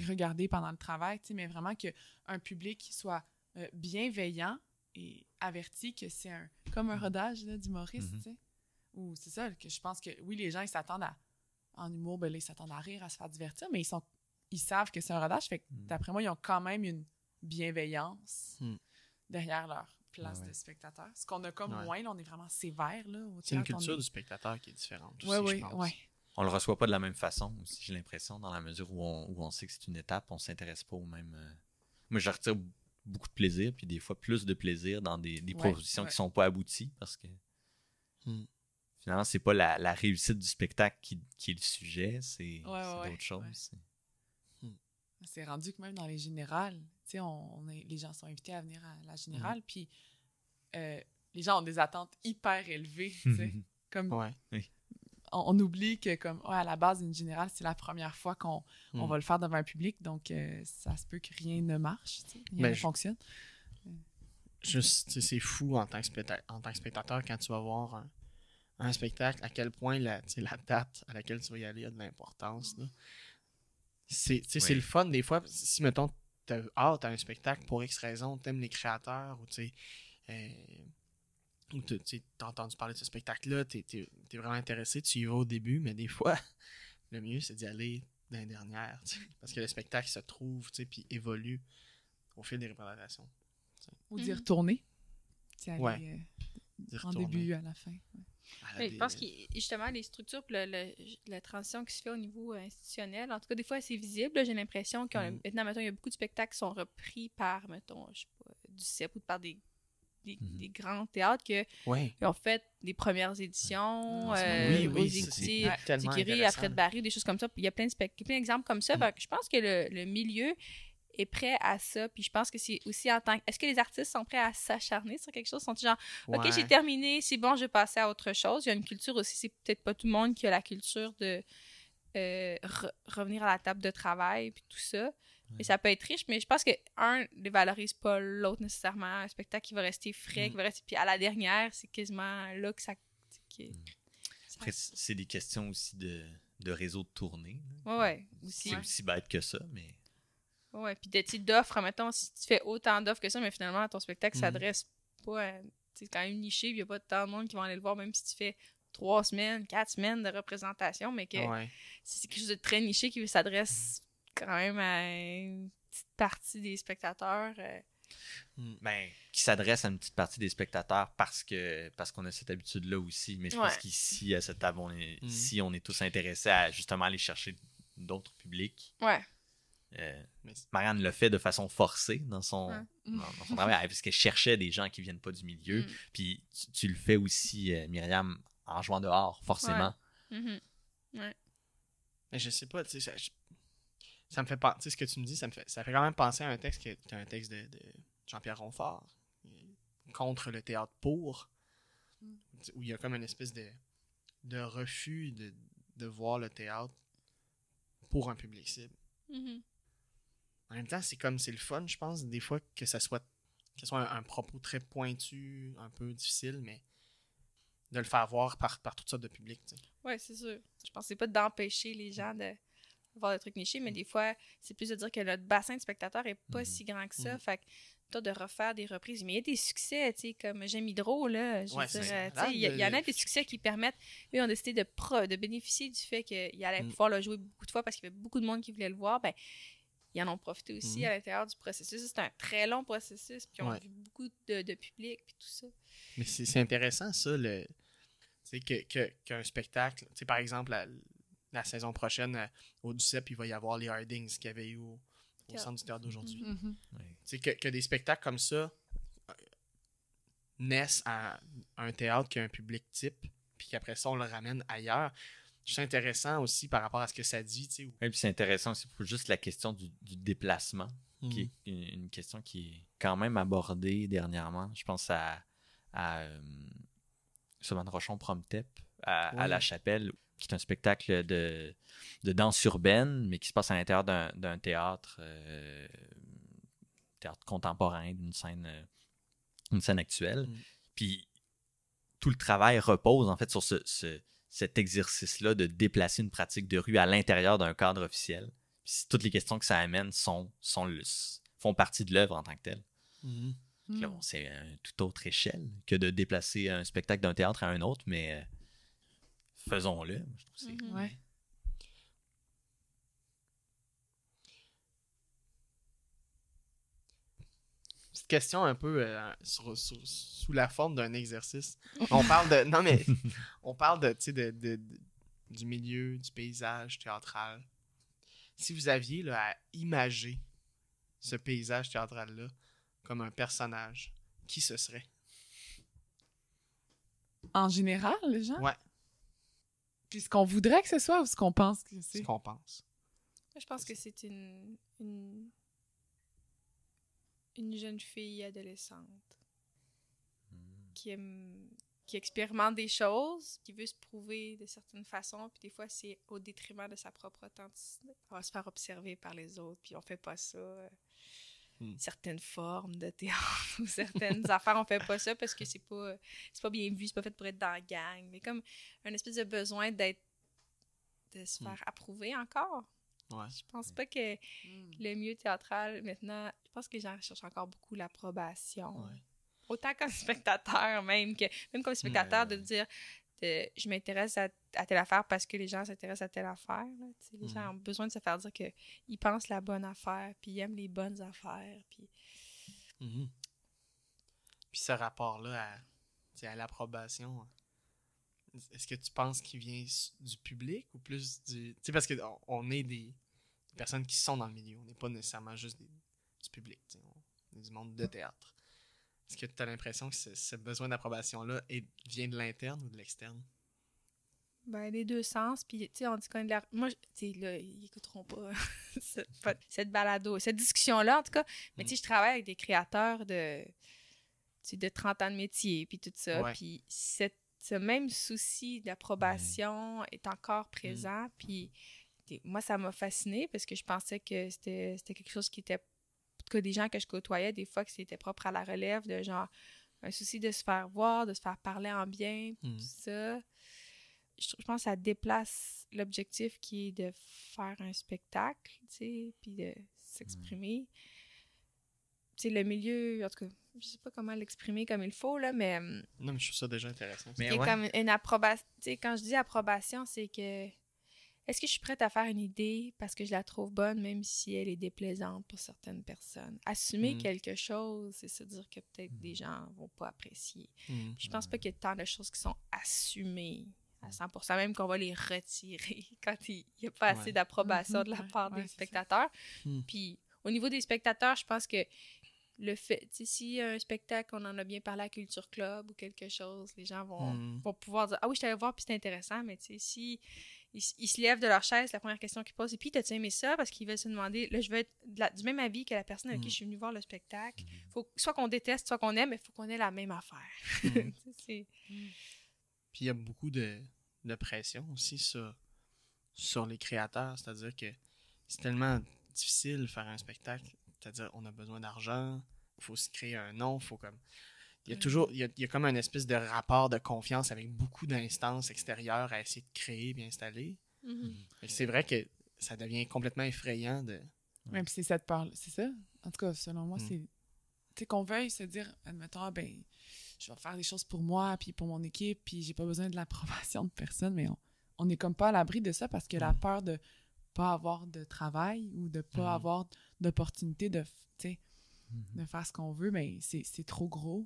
regarder pendant le travail, tu sais, mais vraiment qu'un public qui soit bienveillant et averti que c'est comme un rodage là, d'humoriste, tu sais. Ou c'est ça, que je pense que, oui, les gens, ils s'attendent en humour, ben là, ils s'attendent à rire, à se faire divertir, mais ils savent que c'est un rodage, fait que d'après moi, ils ont quand même une bienveillance derrière leur place de spectateurs. Ce qu'on a comme moins, là, on est vraiment sévère. Là, au c'est une théâtre, culture du spectateur qui est différente aussi, oui, je pense. oui. On le reçoit pas de la même façon aussi, j'ai l'impression, dans la mesure où on sait que c'est une étape, on s'intéresse pas au même... Moi, je retire beaucoup de plaisir, puis des fois plus de plaisir dans des propositions qui sont pas abouties, parce que finalement, c'est pas la réussite du spectacle qui est le sujet, c'est d'autres choses. C'est rendu que même dans les générales, tu sais, les gens sont invités à venir à la générale, puis les gens ont des attentes hyper élevées, tu sais. Comme, on oublie que, comme, à la base, une générale, c'est la première fois qu'on va le faire devant un public, donc ça se peut que rien ne marche, tu sais, rien ne fonctionne. Juste, tu sais, c'est fou en tant que spectateur quand tu vas voir un spectacle, à quel point la date à laquelle tu vas y aller a de l'importance, là. C'est le fun, des fois, si, mettons, t'as hâte à un spectacle pour X raison, t'aimes les créateurs, ou tu sais, t'as entendu parler de ce spectacle-là, t'es vraiment intéressé, tu y vas au début, mais des fois, le mieux, c'est d'y aller dans les dernières, parce que le spectacle se trouve, tu sais, puis évolue au fil des représentations. Ou d'y retourner. Aller, en début, à la fin. Je pense que justement, les structures et la transition qui se fait au niveau institutionnel, en tout cas, des fois, c'est visible. Là, j'ai l'impression que maintenant, mettons, il y a beaucoup de spectacles qui sont repris par, mettons, je sais pas, du CEP ou par des grands théâtres qui ont fait des premières éditions aux écoutés Tikiri, à Fred Barry, des choses comme ça. Il y a plein d'exemples comme ça. Je pense que le milieu est prêt à ça, puis je pense que c'est aussi en tant que... Est-ce que les artistes sont prêts à s'acharner sur quelque chose? Sont genre, OK, j'ai terminé, c'est bon, je vais passer à autre chose. Il y a une culture aussi, c'est peut-être pas tout le monde qui a la culture de revenir à la table de travail, puis tout ça. Et ça peut être riche, mais je pense que, ne valorise pas l'autre nécessairement. Un spectacle qui va rester frais, qui va rester... Puis à la dernière, c'est quasiment là que ça... Après, c'est des questions aussi de réseau de tournée. Aussi. C'est aussi bête que ça, mais... Ouais, puis d'offres, mettons, si tu fais autant d'offres que ça, mais finalement, ton spectacle s'adresse pas à... C'est quand même niché, il n'y a pas tant de monde qui va aller le voir, même si tu fais 3 semaines, 4 semaines de représentation, mais que c'est quelque chose de très niché qui s'adresse quand même à une petite partie des spectateurs. Qui s'adresse à une petite partie des spectateurs parce qu'on a cette habitude-là aussi. Mais je pense qu'ici, à cette table, on est tous intéressés à justement aller chercher d'autres publics. Marianne le fait de façon forcée dans son travail, parce qu'elle cherchait des gens qui viennent pas du milieu. Puis tu le fais aussi, Myriam, en jouant dehors, forcément. Mais je sais pas, tu sais, ça me fait pas, tu sais, ce que tu me dis, ça fait quand même penser à un texte qui est un texte de Jean-Pierre Ronfort, contre le théâtre pour, où il y a comme une espèce de refus de voir le théâtre pour un public cible. En même temps, c'est le fun, je pense, des fois que ça soit un propos très pointu, un peu difficile, mais de le faire voir par toutes sortes de publics. Oui, c'est sûr. Je pense que c'est pas d'empêcher les gens de voir des trucs nichés, mais des fois, c'est plus de dire que notre bassin de spectateurs est pas si grand que ça. Fait que toi, de refaire des reprises. Mais il y a des succès, tu sais, comme J'aime Hydro, là. Je veux dire, il y en a des succès qui permettent. Eux ont décidé de bénéficier du fait qu'ils allaient pouvoir le jouer beaucoup de fois parce qu'il y avait beaucoup de monde qui voulait le voir. Ben, ils en ont profité aussi à l'intérieur du processus. C'est un très long processus, puis ils ont vu beaucoup de public, puis tout ça. Mais c'est intéressant, ça, qu'un spectacle, tu sais, par exemple, la saison prochaine, au DUCEP, il va y avoir les Hardings qu'il y avait eu au Centre du théâtre d'aujourd'hui. Tu sais, que des spectacles comme ça naissent à un théâtre qui a un public type, puis qu'après ça, on le ramène ailleurs. C'est intéressant aussi par rapport à ce que ça dit. Tu sais. Oui, puis c'est intéressant aussi pour juste la question du déplacement, qui est une question qui est quand même abordée dernièrement. Je pense à Sylvain Rochon Promtep à La Chapelle, qui est un spectacle de danse urbaine, mais qui se passe à l'intérieur d'un théâtre contemporain, d'une scène actuelle. Puis tout le travail repose en fait sur cet exercice-là de déplacer une pratique de rue à l'intérieur d'un cadre officiel. Puis toutes les questions que ça amène font partie de l'œuvre en tant que telle. Là, bon, c'est une toute autre échelle que de déplacer un spectacle d'un théâtre à un autre, mais faisons-le. Je trouve que c'est... Petite question un peu sous la forme d'un exercice. On parle de... Non, mais on parle de, tu sais, du milieu, du paysage théâtral. Si vous aviez là, à imager ce paysage théâtral-là comme un personnage, qui ce serait? En général, les gens? Ouais. Puis ce qu'on voudrait que ce soit ou ce qu'on pense que c'est? Ce qu'on pense. Je pense que c'est une jeune fille adolescente qui expérimente des choses, qui veut se prouver de certaines façons, puis des fois, c'est au détriment de sa propre authenticité. On va se faire observer par les autres, puis on fait pas ça. Certaines formes de théâtre ou certaines affaires, on fait pas ça parce que c'est pas bien vu, c'est pas fait pour être dans la gang. Mais comme un espèce de besoin de se faire approuver encore. Ouais. Je pense pas que le milieu théâtral, maintenant, je pense que les gens recherchent encore beaucoup l'approbation. Ouais. Autant comme spectateur, même comme spectateur, de dire je m'intéresse à telle affaire parce que les gens s'intéressent à telle affaire. Là. Les gens ont besoin de se faire dire qu'ils pensent la bonne affaire, puis ils aiment les bonnes affaires. Puis ce rapport-là à l'approbation, est-ce que tu penses qu'il vient du public ou plus du... Tu sais, parce qu'on est des personnes qui sont dans le milieu. On n'est pas nécessairement juste du public. On est du monde de théâtre. Est-ce que tu as l'impression que ce besoin d'approbation-là vient de l'interne ou de l'externe? Ben, les deux sens. Puis, tu sais, on dit qu'on est de la... Moi, tu sais, là, ils écouteront pas cette balado, cette discussion-là, en tout cas. Mais, tu sais, je travaille avec des créateurs de 30 ans de métier, puis tout ça. Ouais. Puis, ce même souci d'approbation est encore présent. Puis, moi, ça m'a fascinée parce que je pensais que c'était quelque chose qui était... En tout cas, des gens que je côtoyais, des fois, que c'était propre à la relève, de genre, un souci de se faire voir, de se faire parler en bien, tout ça. Je pense que ça déplace l'objectif qui est de faire un spectacle, tu sais, puis de s'exprimer. Tu sais, le milieu, en tout cas, je sais pas comment l'exprimer comme il faut, là, mais... Non, mais je trouve ça déjà intéressant. Mais comme une approbation... Tu sais, quand je dis approbation, c'est que... Est-ce que je suis prête à faire une idée parce que je la trouve bonne, même si elle est déplaisante pour certaines personnes? Assumer quelque chose, c'est se dire que peut-être des gens vont pas apprécier. Je pense pas qu'il y ait tant de choses qui sont assumées à 100%, même qu'on va les retirer quand il n'y a pas assez d'approbation de la part des spectateurs. Puis au niveau des spectateurs, je pense que le fait, s'il y a un spectacle, on en a bien parlé à Culture Club ou quelque chose, les gens vont pouvoir dire « Ah oui, je t'allais voir, puis c'est intéressant », mais tu sais, si... Ils se lèvent de leur chaise, la première question qu'ils posent, c'est « Puis, t'as-tu aimé ça? » Parce qu'ils veulent se demander, là, je veux être du même avis que la personne avec qui je suis venue voir le spectacle. Faut, soit qu'on déteste, soit qu'on aime, mais il faut qu'on ait la même affaire. Puis, il y a beaucoup de pression aussi sur les créateurs. C'est-à-dire que c'est tellement difficile de faire un spectacle. C'est-à-dire, on a besoin d'argent, il faut se créer un nom, il faut comme... Il y a toujours, il y a comme un espèce de rapport de confiance avec beaucoup d'instances extérieures à essayer de créer et installer. C'est vrai que ça devient complètement effrayant de... Même si c'est cette part, c'est ça. En tout cas, selon moi, c'est... Tu sais, qu'on veuille se dire, admettons, je vais faire des choses pour moi, puis pour mon équipe, puis j'ai pas besoin de l'approbation de personne, mais on est comme pas à l'abri de ça parce que la peur de pas avoir de travail ou de pas avoir d'opportunité de faire ce qu'on veut, mais c'est trop gros.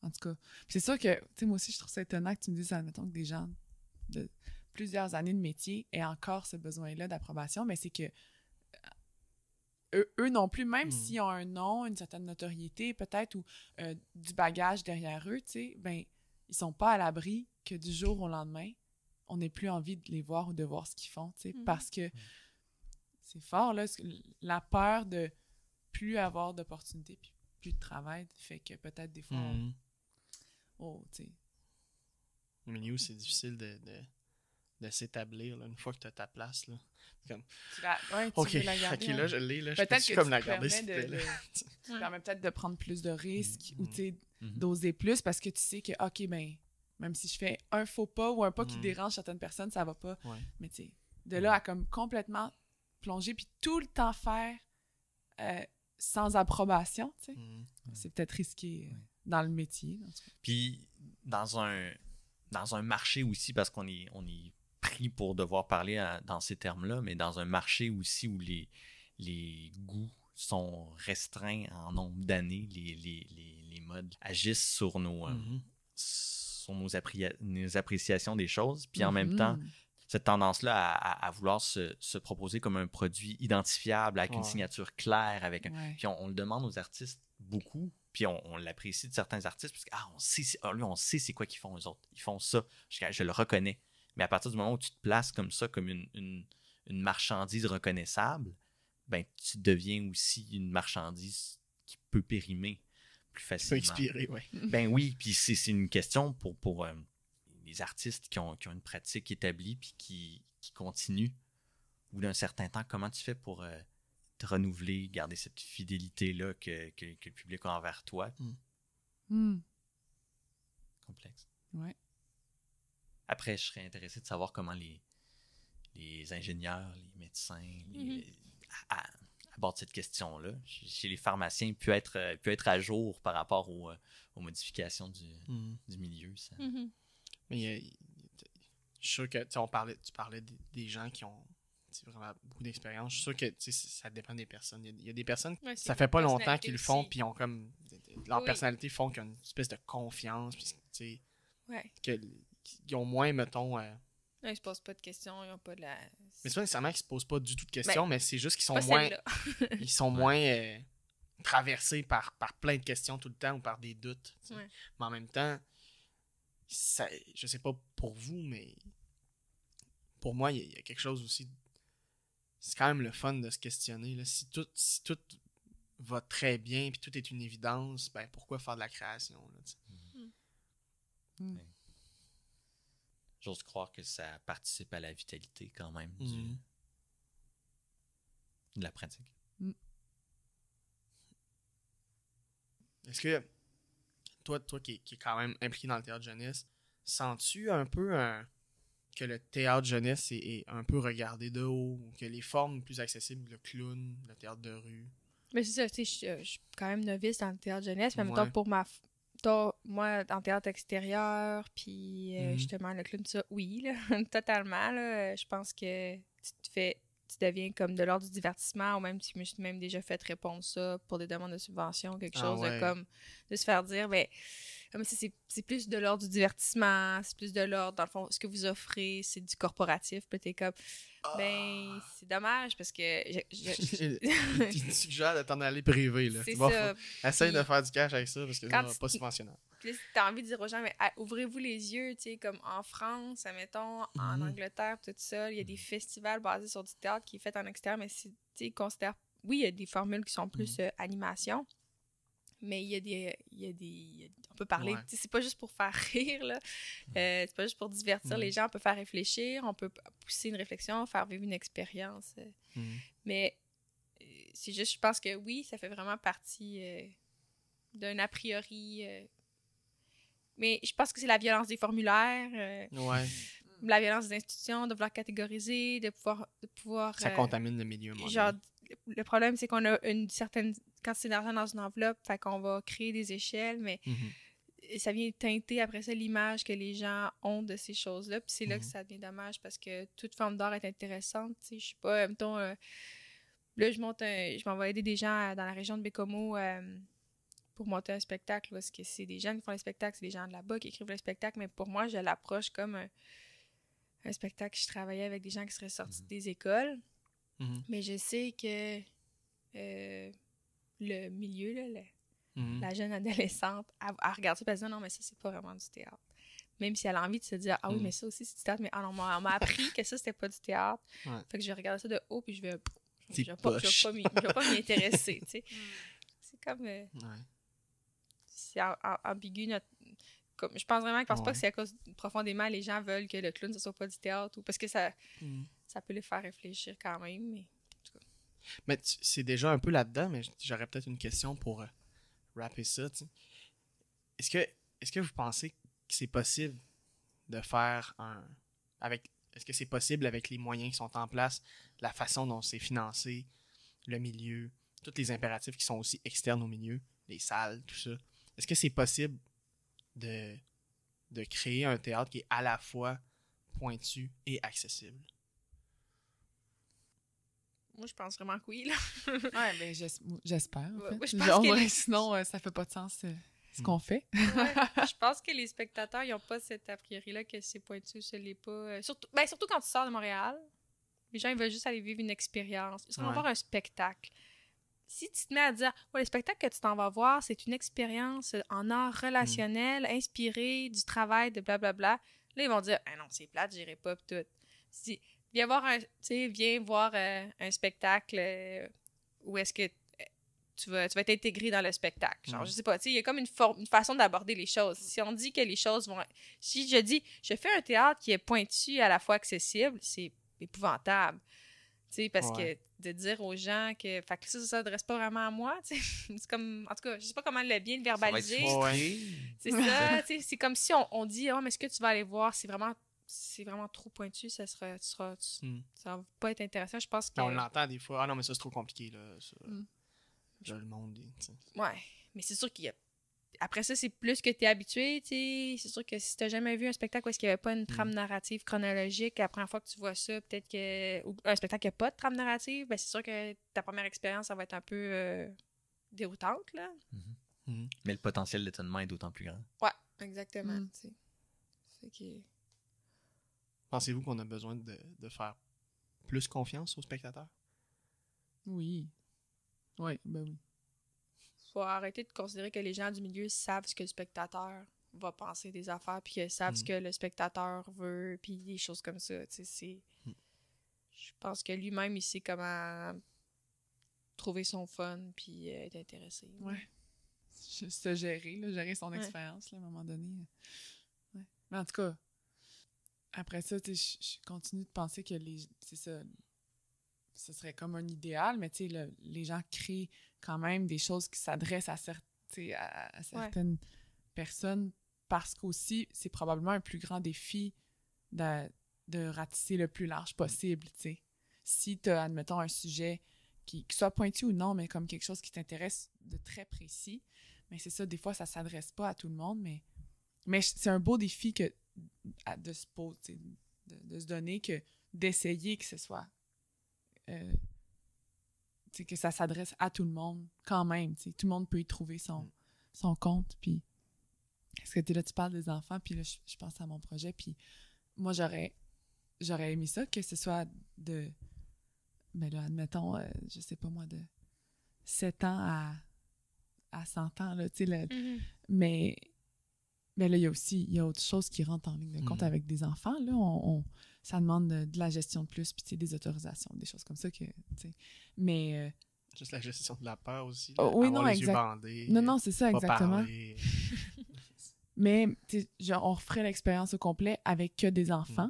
En tout cas, c'est sûr que, tu sais, moi aussi, je trouve ça étonnant que tu me dises, admettons, que des gens de plusieurs années de métier aient encore ce besoin-là d'approbation, mais c'est que eux non plus, même s'ils ont un nom, une certaine notoriété, peut-être, ou du bagage derrière eux, tu sais, ben, ils sont pas à l'abri que du jour au lendemain, on n'ait plus envie de les voir ou de voir ce qu'ils font, tu sais, parce que c'est fort, là, la peur de plus avoir d'opportunités, puis plus de travail, fait que peut-être des fois, tu sais. Le milieu, c'est difficile de s'établir, là, une fois que tu as ta place, là. Comme... tu veux la garder. OK, là, je l'ai, là, peut-être je peux comme la garder, tu permets peut-être de prendre plus de risques ou, tu sais, d'oser plus parce que tu sais que, OK, ben, même si je fais un faux pas ou un pas qui dérange certaines personnes, ça va pas. Mais, tu sais, de là à comme complètement plonger puis tout le temps faire sans approbation, tu sais, c'est peut-être risqué dans le métier. Puis, dans un marché aussi, parce qu'on est pris pour devoir parler dans ces termes-là, mais dans un marché aussi où les goûts sont restreints en nombre d'années. Les modes agissent sur nos appréciations des choses. Puis en même temps, cette tendance-là à vouloir se proposer comme un produit identifiable, avec une signature claire, puis on le demande aux artistes beaucoup, puis on l'apprécie de certains artistes, parce que on sait c'est quoi qu'ils font, eux autres. Ils font ça, je le reconnais. Mais à partir du moment où tu te places comme ça, comme une marchandise reconnaissable, ben tu deviens aussi une marchandise qui peut périmer plus facilement. Peut expirer, oui. Ben oui, puis c'est une question pour les artistes qui ont une pratique établie puis qui continuent au bout d'un certain temps. Comment tu fais pour te renouveler, garder cette fidélité-là que le public a envers toi? Complexe. Ouais. Après, je serais intéressé de savoir comment les ingénieurs, les médecins abordent cette question-là. Chez les pharmaciens, peut être à jour par rapport aux modifications du milieu. Ça. Mais je suis sûr que tu parlais des gens qui ont vraiment beaucoup d'expérience. Je suis sûr que ça dépend des personnes. Il y a des personnes, ça fait pas longtemps qu'ils le font, puis ils ont comme leur personnalité font qu'ils ont une espèce de confiance, puis qu'ils ont moins, mettons. Ils se posent pas de questions, ils ont pas de la. Mais c'est pas nécessairement qu'ils se posent pas du tout de questions, mais c'est juste qu'ils sont moins. Ils sont moins traversés par plein de questions tout le temps ou par des doutes. Mais en même temps, je sais pas pour vous, mais pour moi, il y a quelque chose aussi. C'est quand même le fun de se questionner. Là. Si tout va très bien et tout est une évidence, ben pourquoi faire de la création? Là, J'ose croire que ça participe à la vitalité quand même de la pratique. Est-ce que toi qui es quand même impliqué dans le théâtre jeunesse, sens-tu un peu que le théâtre jeunesse est un peu regardé de haut, ou que les formes plus accessibles, le clown, le théâtre de rue? Mais c'est ça, tu sais, je suis quand même novice dans le théâtre jeunesse, mais mettons pour moi, dans le théâtre extérieur, puis justement le clown, ça, oui, là, totalement, là, je pense que tu deviens comme de l'ordre du divertissement, ou même si je me suis même déjà fait répondre ça pour des demandes de subvention, quelque chose de comme, de se faire dire, ben, comme c'est plus de l'ordre du divertissement, c'est plus de l'ordre, dans le fond, ce que vous offrez, c'est du corporatif, puis t'es comme, ben, c'est dommage, parce que... Tu te suggères de t'en aller privé, là. C'est ça. Essaye de faire du cash avec ça, parce que c'est pas subventionnable. Puis si t'as envie de dire aux gens, mais ouvrez-vous les yeux, tu sais, comme en France, admettons, en Angleterre, tout ça, il y a des festivals basés sur du théâtre qui est fait en extérieur, mais tu sais, considère... Oui, il y a des formules qui sont plus animation, mais il y a des... On peut parler, tu sais, c'est pas juste pour faire rire, là. C'est pas juste pour divertir les gens, on peut faire réfléchir, on peut pousser une réflexion, faire vivre une expérience. Mais c'est juste, je pense que oui, ça fait vraiment partie d'un a priori... mais je pense que c'est la violence des formulaires, la violence des institutions, de vouloir catégoriser, de pouvoir ça contamine le milieu. Genre, le problème, c'est qu'on a une certaine quantité d'argent dans une enveloppe, fait qu'on va créer des échelles, mais ça vient teinter après ça l'image que les gens ont de ces choses-là, puis c'est là que ça devient dommage, parce que toute forme d'art est intéressante, tu sais, je sais pas, mettons, là, je m'en vais aider des gens dans la région de Bécomo, pour monter un spectacle, parce que c'est des gens qui font les spectacles, c'est des gens de là-bas qui écrivent le spectacle, mais pour moi, je l'approche comme un spectacle. Je travaillais avec des gens qui seraient sortis des écoles, mais je sais que le milieu, là, la jeune adolescente, elle regarde ça et elle se dit non, mais ça, c'est pas vraiment du théâtre. Même si elle a envie de se dire ah oui, mais ça aussi, c'est du théâtre, mais ah non, on m'a appris que ça, c'était pas du théâtre. Fait que je vais regarder ça de haut, puis je vais pas m'y intéresser, tu sais. C'est comme... c'est ambigu. Je pense vraiment que pas que c'est à cause profondément les gens veulent que le clown ne soit pas du théâtre, ou parce que ça peut les faire réfléchir quand même, mais en tout cas. Mais c'est déjà un peu là-dedans, mais j'aurais peut-être une question pour rapper ça. T'sais. Est-ce que vous pensez que c'est possible de faire est-ce que c'est possible avec les moyens qui sont en place, la façon dont c'est financé, le milieu, tous les impératifs qui sont aussi externes au milieu, les salles, tout ça? Est-ce que c'est possible de créer un théâtre qui est à la fois pointu et accessible? Moi, je pense vraiment que oui, là. Ouais, ben j'espère, en fait. Ouais, je pense que sinon, ça fait pas de sens ce qu'on fait. Ouais, je pense que les spectateurs, ils n'ont pas cet a priori-là que c'est pointu, ce n'est pas... surtout quand tu sors de Montréal, les gens, ils veulent juste aller vivre une expérience. Ils vont voir un spectacle. Si tu te mets à dire, le spectacle que tu t'en vas voir, c'est une expérience en art relationnel, inspirée du travail de blablabla, là, ils vont dire, non, c'est plate, j'irai pas, pis tout. Si, viens voir un spectacle où est-ce que tu vas être intégré dans le spectacle. Genre, je sais pas, il y a comme une façon d'aborder les choses. Si on dit que les choses vont... Si je dis, je fais un théâtre qui est pointu à la fois accessible, c'est épouvantable. Parce que de dire aux gens que... Fait que ça s'adresse pas vraiment à moi, c'est comme... En tout cas, je sais pas comment bien le verbaliser. C'est ça, c'est comme si on dit, mais ce que tu vas aller voir, c'est vraiment trop pointu, ça va pas être intéressant. Je pense que... On l'entend des fois. Ah non, mais ça, c'est trop compliqué, là. Ça. Le monde, ouais, mais c'est sûr qu'il y a... Après ça, c'est plus que t'es habitué, c'est sûr que si t'as jamais vu un spectacle où est-ce qu'il n'y avait pas une trame narrative chronologique, la première fois que tu vois ça, peut-être que... Ou un spectacle qui n'a pas de trame narrative, ben c'est sûr que ta première expérience, ça va être un peu déroutante, là. Mais le potentiel d'étonnement est d'autant plus grand. Ouais, exactement, C'est que... Pensez-vous qu'on a besoin de faire plus confiance aux spectateurs? Oui. Oui, ben oui. Faut arrêter de considérer que les gens du milieu savent ce que le spectateur va penser des affaires, puis qu'ils savent ce que le spectateur veut, puis des choses comme ça. Je pense que lui-même, il sait comment trouver son fun, puis être intéressé. Ouais. Se gérer son expérience, là, à un moment donné. Ouais. Mais en tout cas, après ça, je continue de penser que c'est ça... Ce serait comme un idéal, mais les gens créent quand même des choses qui s'adressent à certaines personnes parce qu'aussi, c'est probablement un plus grand défi de ratisser le plus large possible, Si tu as, admettons, un sujet qui soit pointu ou non, mais comme quelque chose qui t'intéresse de très précis, mais c'est ça, des fois, ça s'adresse pas à tout le monde, mais c'est un beau défi de se poser, de se donner, d'essayer que ce soit... que ça s'adresse à tout le monde quand même, tout le monde peut y trouver son compte, puis parce que tu parles des enfants, puis là je pense à mon projet, puis moi j'aurais aimé ça, que ce soit ben là, admettons, je sais pas moi, de 7 ans à 100 ans, là, mais là, il y a autre chose qui rentre en ligne de compte avec des enfants, là, ça demande de la gestion de plus, puis des autorisations, des choses comme ça que, mais... Juste la gestion de la peur aussi. Oui, non, les yeux bandés. Non, c'est ça, exactement. Parler. Mais, on referait l'expérience au complet avec que des enfants,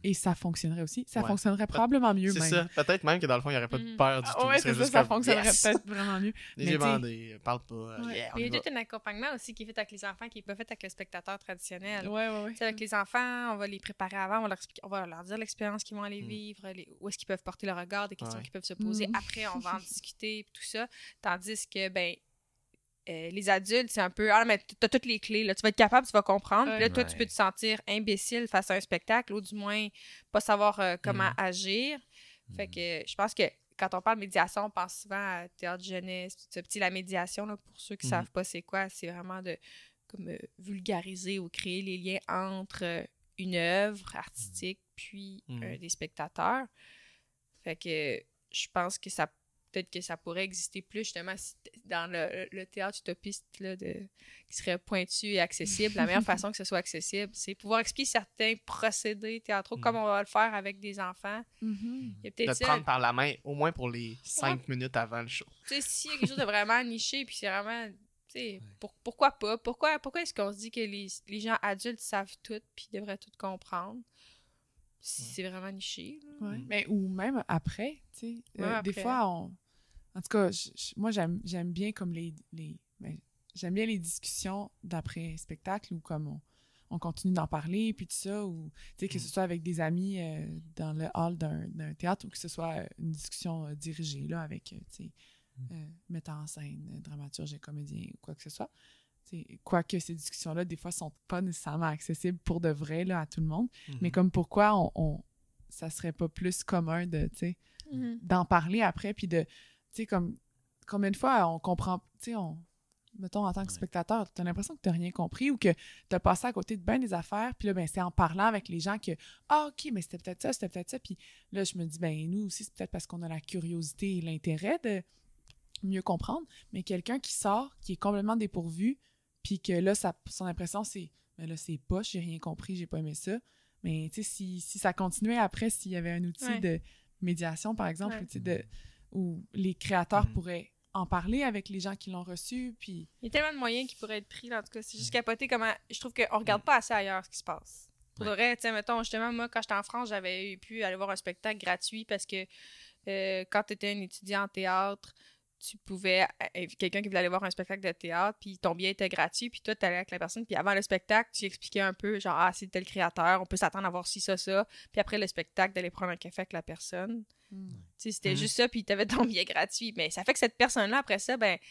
et ça fonctionnerait aussi. Ça fonctionnerait probablement mieux, même. C'est ça. Peut-être même que dans le fond, il n'y aurait pas de peur du tout. Oui, c'est ça, ça fonctionnerait peut-être vraiment mieux. Les yeux bandés, parle pas. Mais il y a tout un accompagnement aussi qui est fait avec les enfants, qui n'est pas fait avec le spectateur traditionnel. Oui. Avec les enfants, on va les préparer avant, on va leur dire l'expérience qu'ils vont aller vivre, où est-ce qu'ils peuvent porter le regard, des questions qu'ils peuvent se poser. Après, on va en discuter, tout ça. Tandis que, les adultes, c'est un peu, mais t'as toutes les clés, là, tu vas être capable, tu vas comprendre, puis là, toi, tu peux te sentir imbécile face à un spectacle, ou du moins pas savoir comment agir. Fait que je pense que quand on parle de médiation, on pense souvent à théâtre jeunesse, tout ça. Puis la médiation, là, pour ceux qui savent pas c'est quoi, c'est vraiment de vulgariser ou créer les liens entre une œuvre artistique puis des spectateurs. Fait que je pense que peut-être que ça pourrait exister plus, justement, dans le théâtre utopiste là, qui serait pointu et accessible. La meilleure façon que ce soit accessible, c'est pouvoir expliquer certains procédés théâtraux comme on va le faire avec des enfants. Il y a peut-être de te prendre par la main, au moins pour les 5 minutes avant le show. S'il y a quelque chose de vraiment niché, puis c'est vraiment... pourquoi pas? Pourquoi est-ce qu'on se dit que les gens adultes savent tout puis devraient tout comprendre? Si c'est vraiment niché. Mais, ou même après, des fois, en tout cas, moi, j'aime bien comme j'aime bien les discussions d'après-spectacle où comme on continue d'en parler, puis tout ça, ou que ce soit avec des amis dans le hall d'un théâtre ou que ce soit une discussion dirigée là, avec metteur en scène, dramaturge et comédien ou quoi que ce soit. Quoique ces discussions-là, des fois, sont pas nécessairement accessibles pour de vrai là, à tout le monde. Mais comme pourquoi ça serait pas plus commun de d'en parler après, puis de, tu sais, comme, combien de fois on comprend, tu sais, mettons, en tant que spectateur, t'as l'impression que t'as rien compris ou que t'as passé à côté de bien des affaires, puis là, ben, c'est en parlant avec les gens que, OK, mais c'était peut-être ça, puis là, je me dis, ben, nous aussi, c'est peut-être parce qu'on a la curiosité et l'intérêt de mieux comprendre, mais quelqu'un qui sort, qui est complètement dépourvu, puis que là, son impression, c'est, ben là, c'est poche, j'ai rien compris, j'ai pas aimé ça, mais tu sais, si ça continuait après, s'il y avait un outil de médiation, par exemple, où les créateurs pourraient en parler avec les gens qui l'ont reçu, puis... Il y a tellement de moyens qui pourraient être pris, là, en tout cas. C'est juste capoté comment... Je trouve qu'on regarde pas assez ailleurs ce qui se passe. Pour vrai, tu sais, mettons, justement, moi, quand j'étais en France, j'avais pu aller voir un spectacle gratuit parce que quand tu étais un étudiant en théâtre, tu pouvais... quelqu'un qui voulait aller voir un spectacle de théâtre, puis ton billet était gratuit, puis toi, tu allais avec la personne, puis avant le spectacle, tu expliquais un peu, genre, ah, c'est tel créateur, on peut s'attendre à voir ci, ça, puis après le spectacle, d'aller prendre un café avec la personne. Tu sais, c'était juste ça, puis t'avais ton billet gratuit. Mais ça fait que cette personne-là, après ça, ben, tu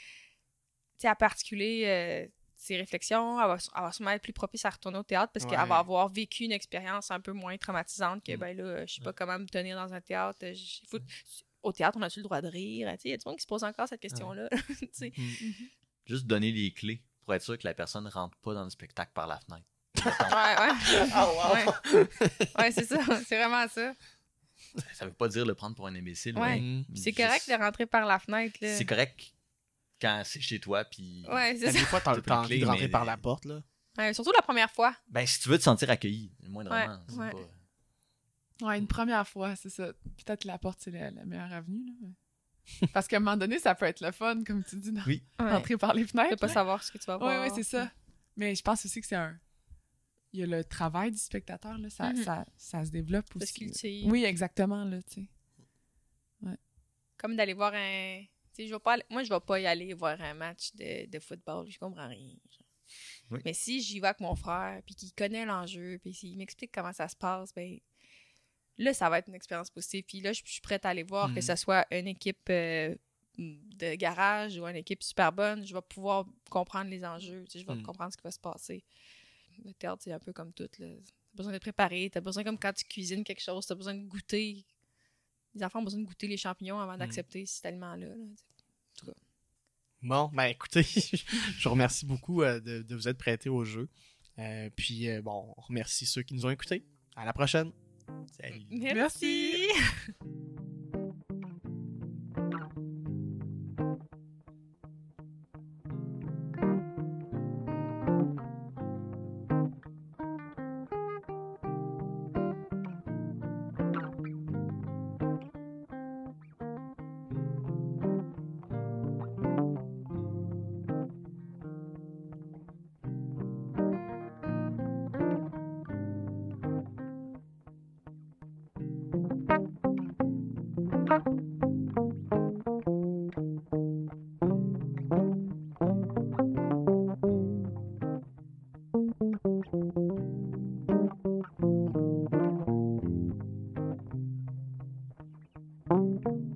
sais, elle peut articuler ses réflexions, elle va sûrement être plus propice à retourner au théâtre parce qu'elle va avoir vécu une expérience un peu moins traumatisante que, ben là, je sais pas comment me tenir dans un théâtre. Au théâtre, on a-tu le droit de rire? Tu sais, il y a du monde qui se pose encore cette question-là. Tu sais. Juste donner les clés pour être sûr que la personne ne rentre pas dans le spectacle par la fenêtre. Ouais, c'est ça. C'est vraiment ça. Ça veut pas dire le prendre pour un imbécile. Ouais. Mais c'est correct de rentrer par la fenêtre. Là. C'est correct quand c'est chez toi. Puis ouais, c'est ça. Des fois, t'as envie de rentrer par la porte. Là. Ouais, surtout la première fois. Ben, si tu veux te sentir accueilli, moindrement. Ouais. Ouais, une première fois, c'est ça. Peut-être que la porte, c'est la meilleure avenue. Là. Parce qu'à un moment donné, ça peut être le fun, comme tu dis, d'entrer par les fenêtres. Tu peux pas savoir ce que tu vas voir. Oui, c'est ça. Mais je pense aussi que c'est il y a le travail du spectateur, là, ça se développe aussi. Ça se cultive. Oui, exactement, là, tu sais. Ouais. Comme d'aller voir un... Tu sais, moi, je vais pas y aller voir un match de football, je comprends rien. Oui. Mais si j'y vais avec mon frère, puis qu'il connaît l'enjeu, puis s'il m'explique comment ça se passe, ben là, ça va être une expérience positive. Puis là, je suis prête à aller voir, que ce soit une équipe de garage ou une équipe super bonne, je vais pouvoir comprendre les enjeux, tu sais, je vais comprendre ce qui va se passer. Le théâtre, c'est un peu comme tout. Là. T'as besoin d'être préparé. T'as besoin, comme quand tu cuisines quelque chose, t'as besoin de goûter. Les enfants ont besoin de goûter les champignons avant d'accepter cet aliment-là. Là. En tout cas. Bon, ben écoutez, je vous remercie beaucoup de vous être prêtés au jeu. Puis, on remercie ceux qui nous ont écoutés. À la prochaine. Salut. Merci. Thank you.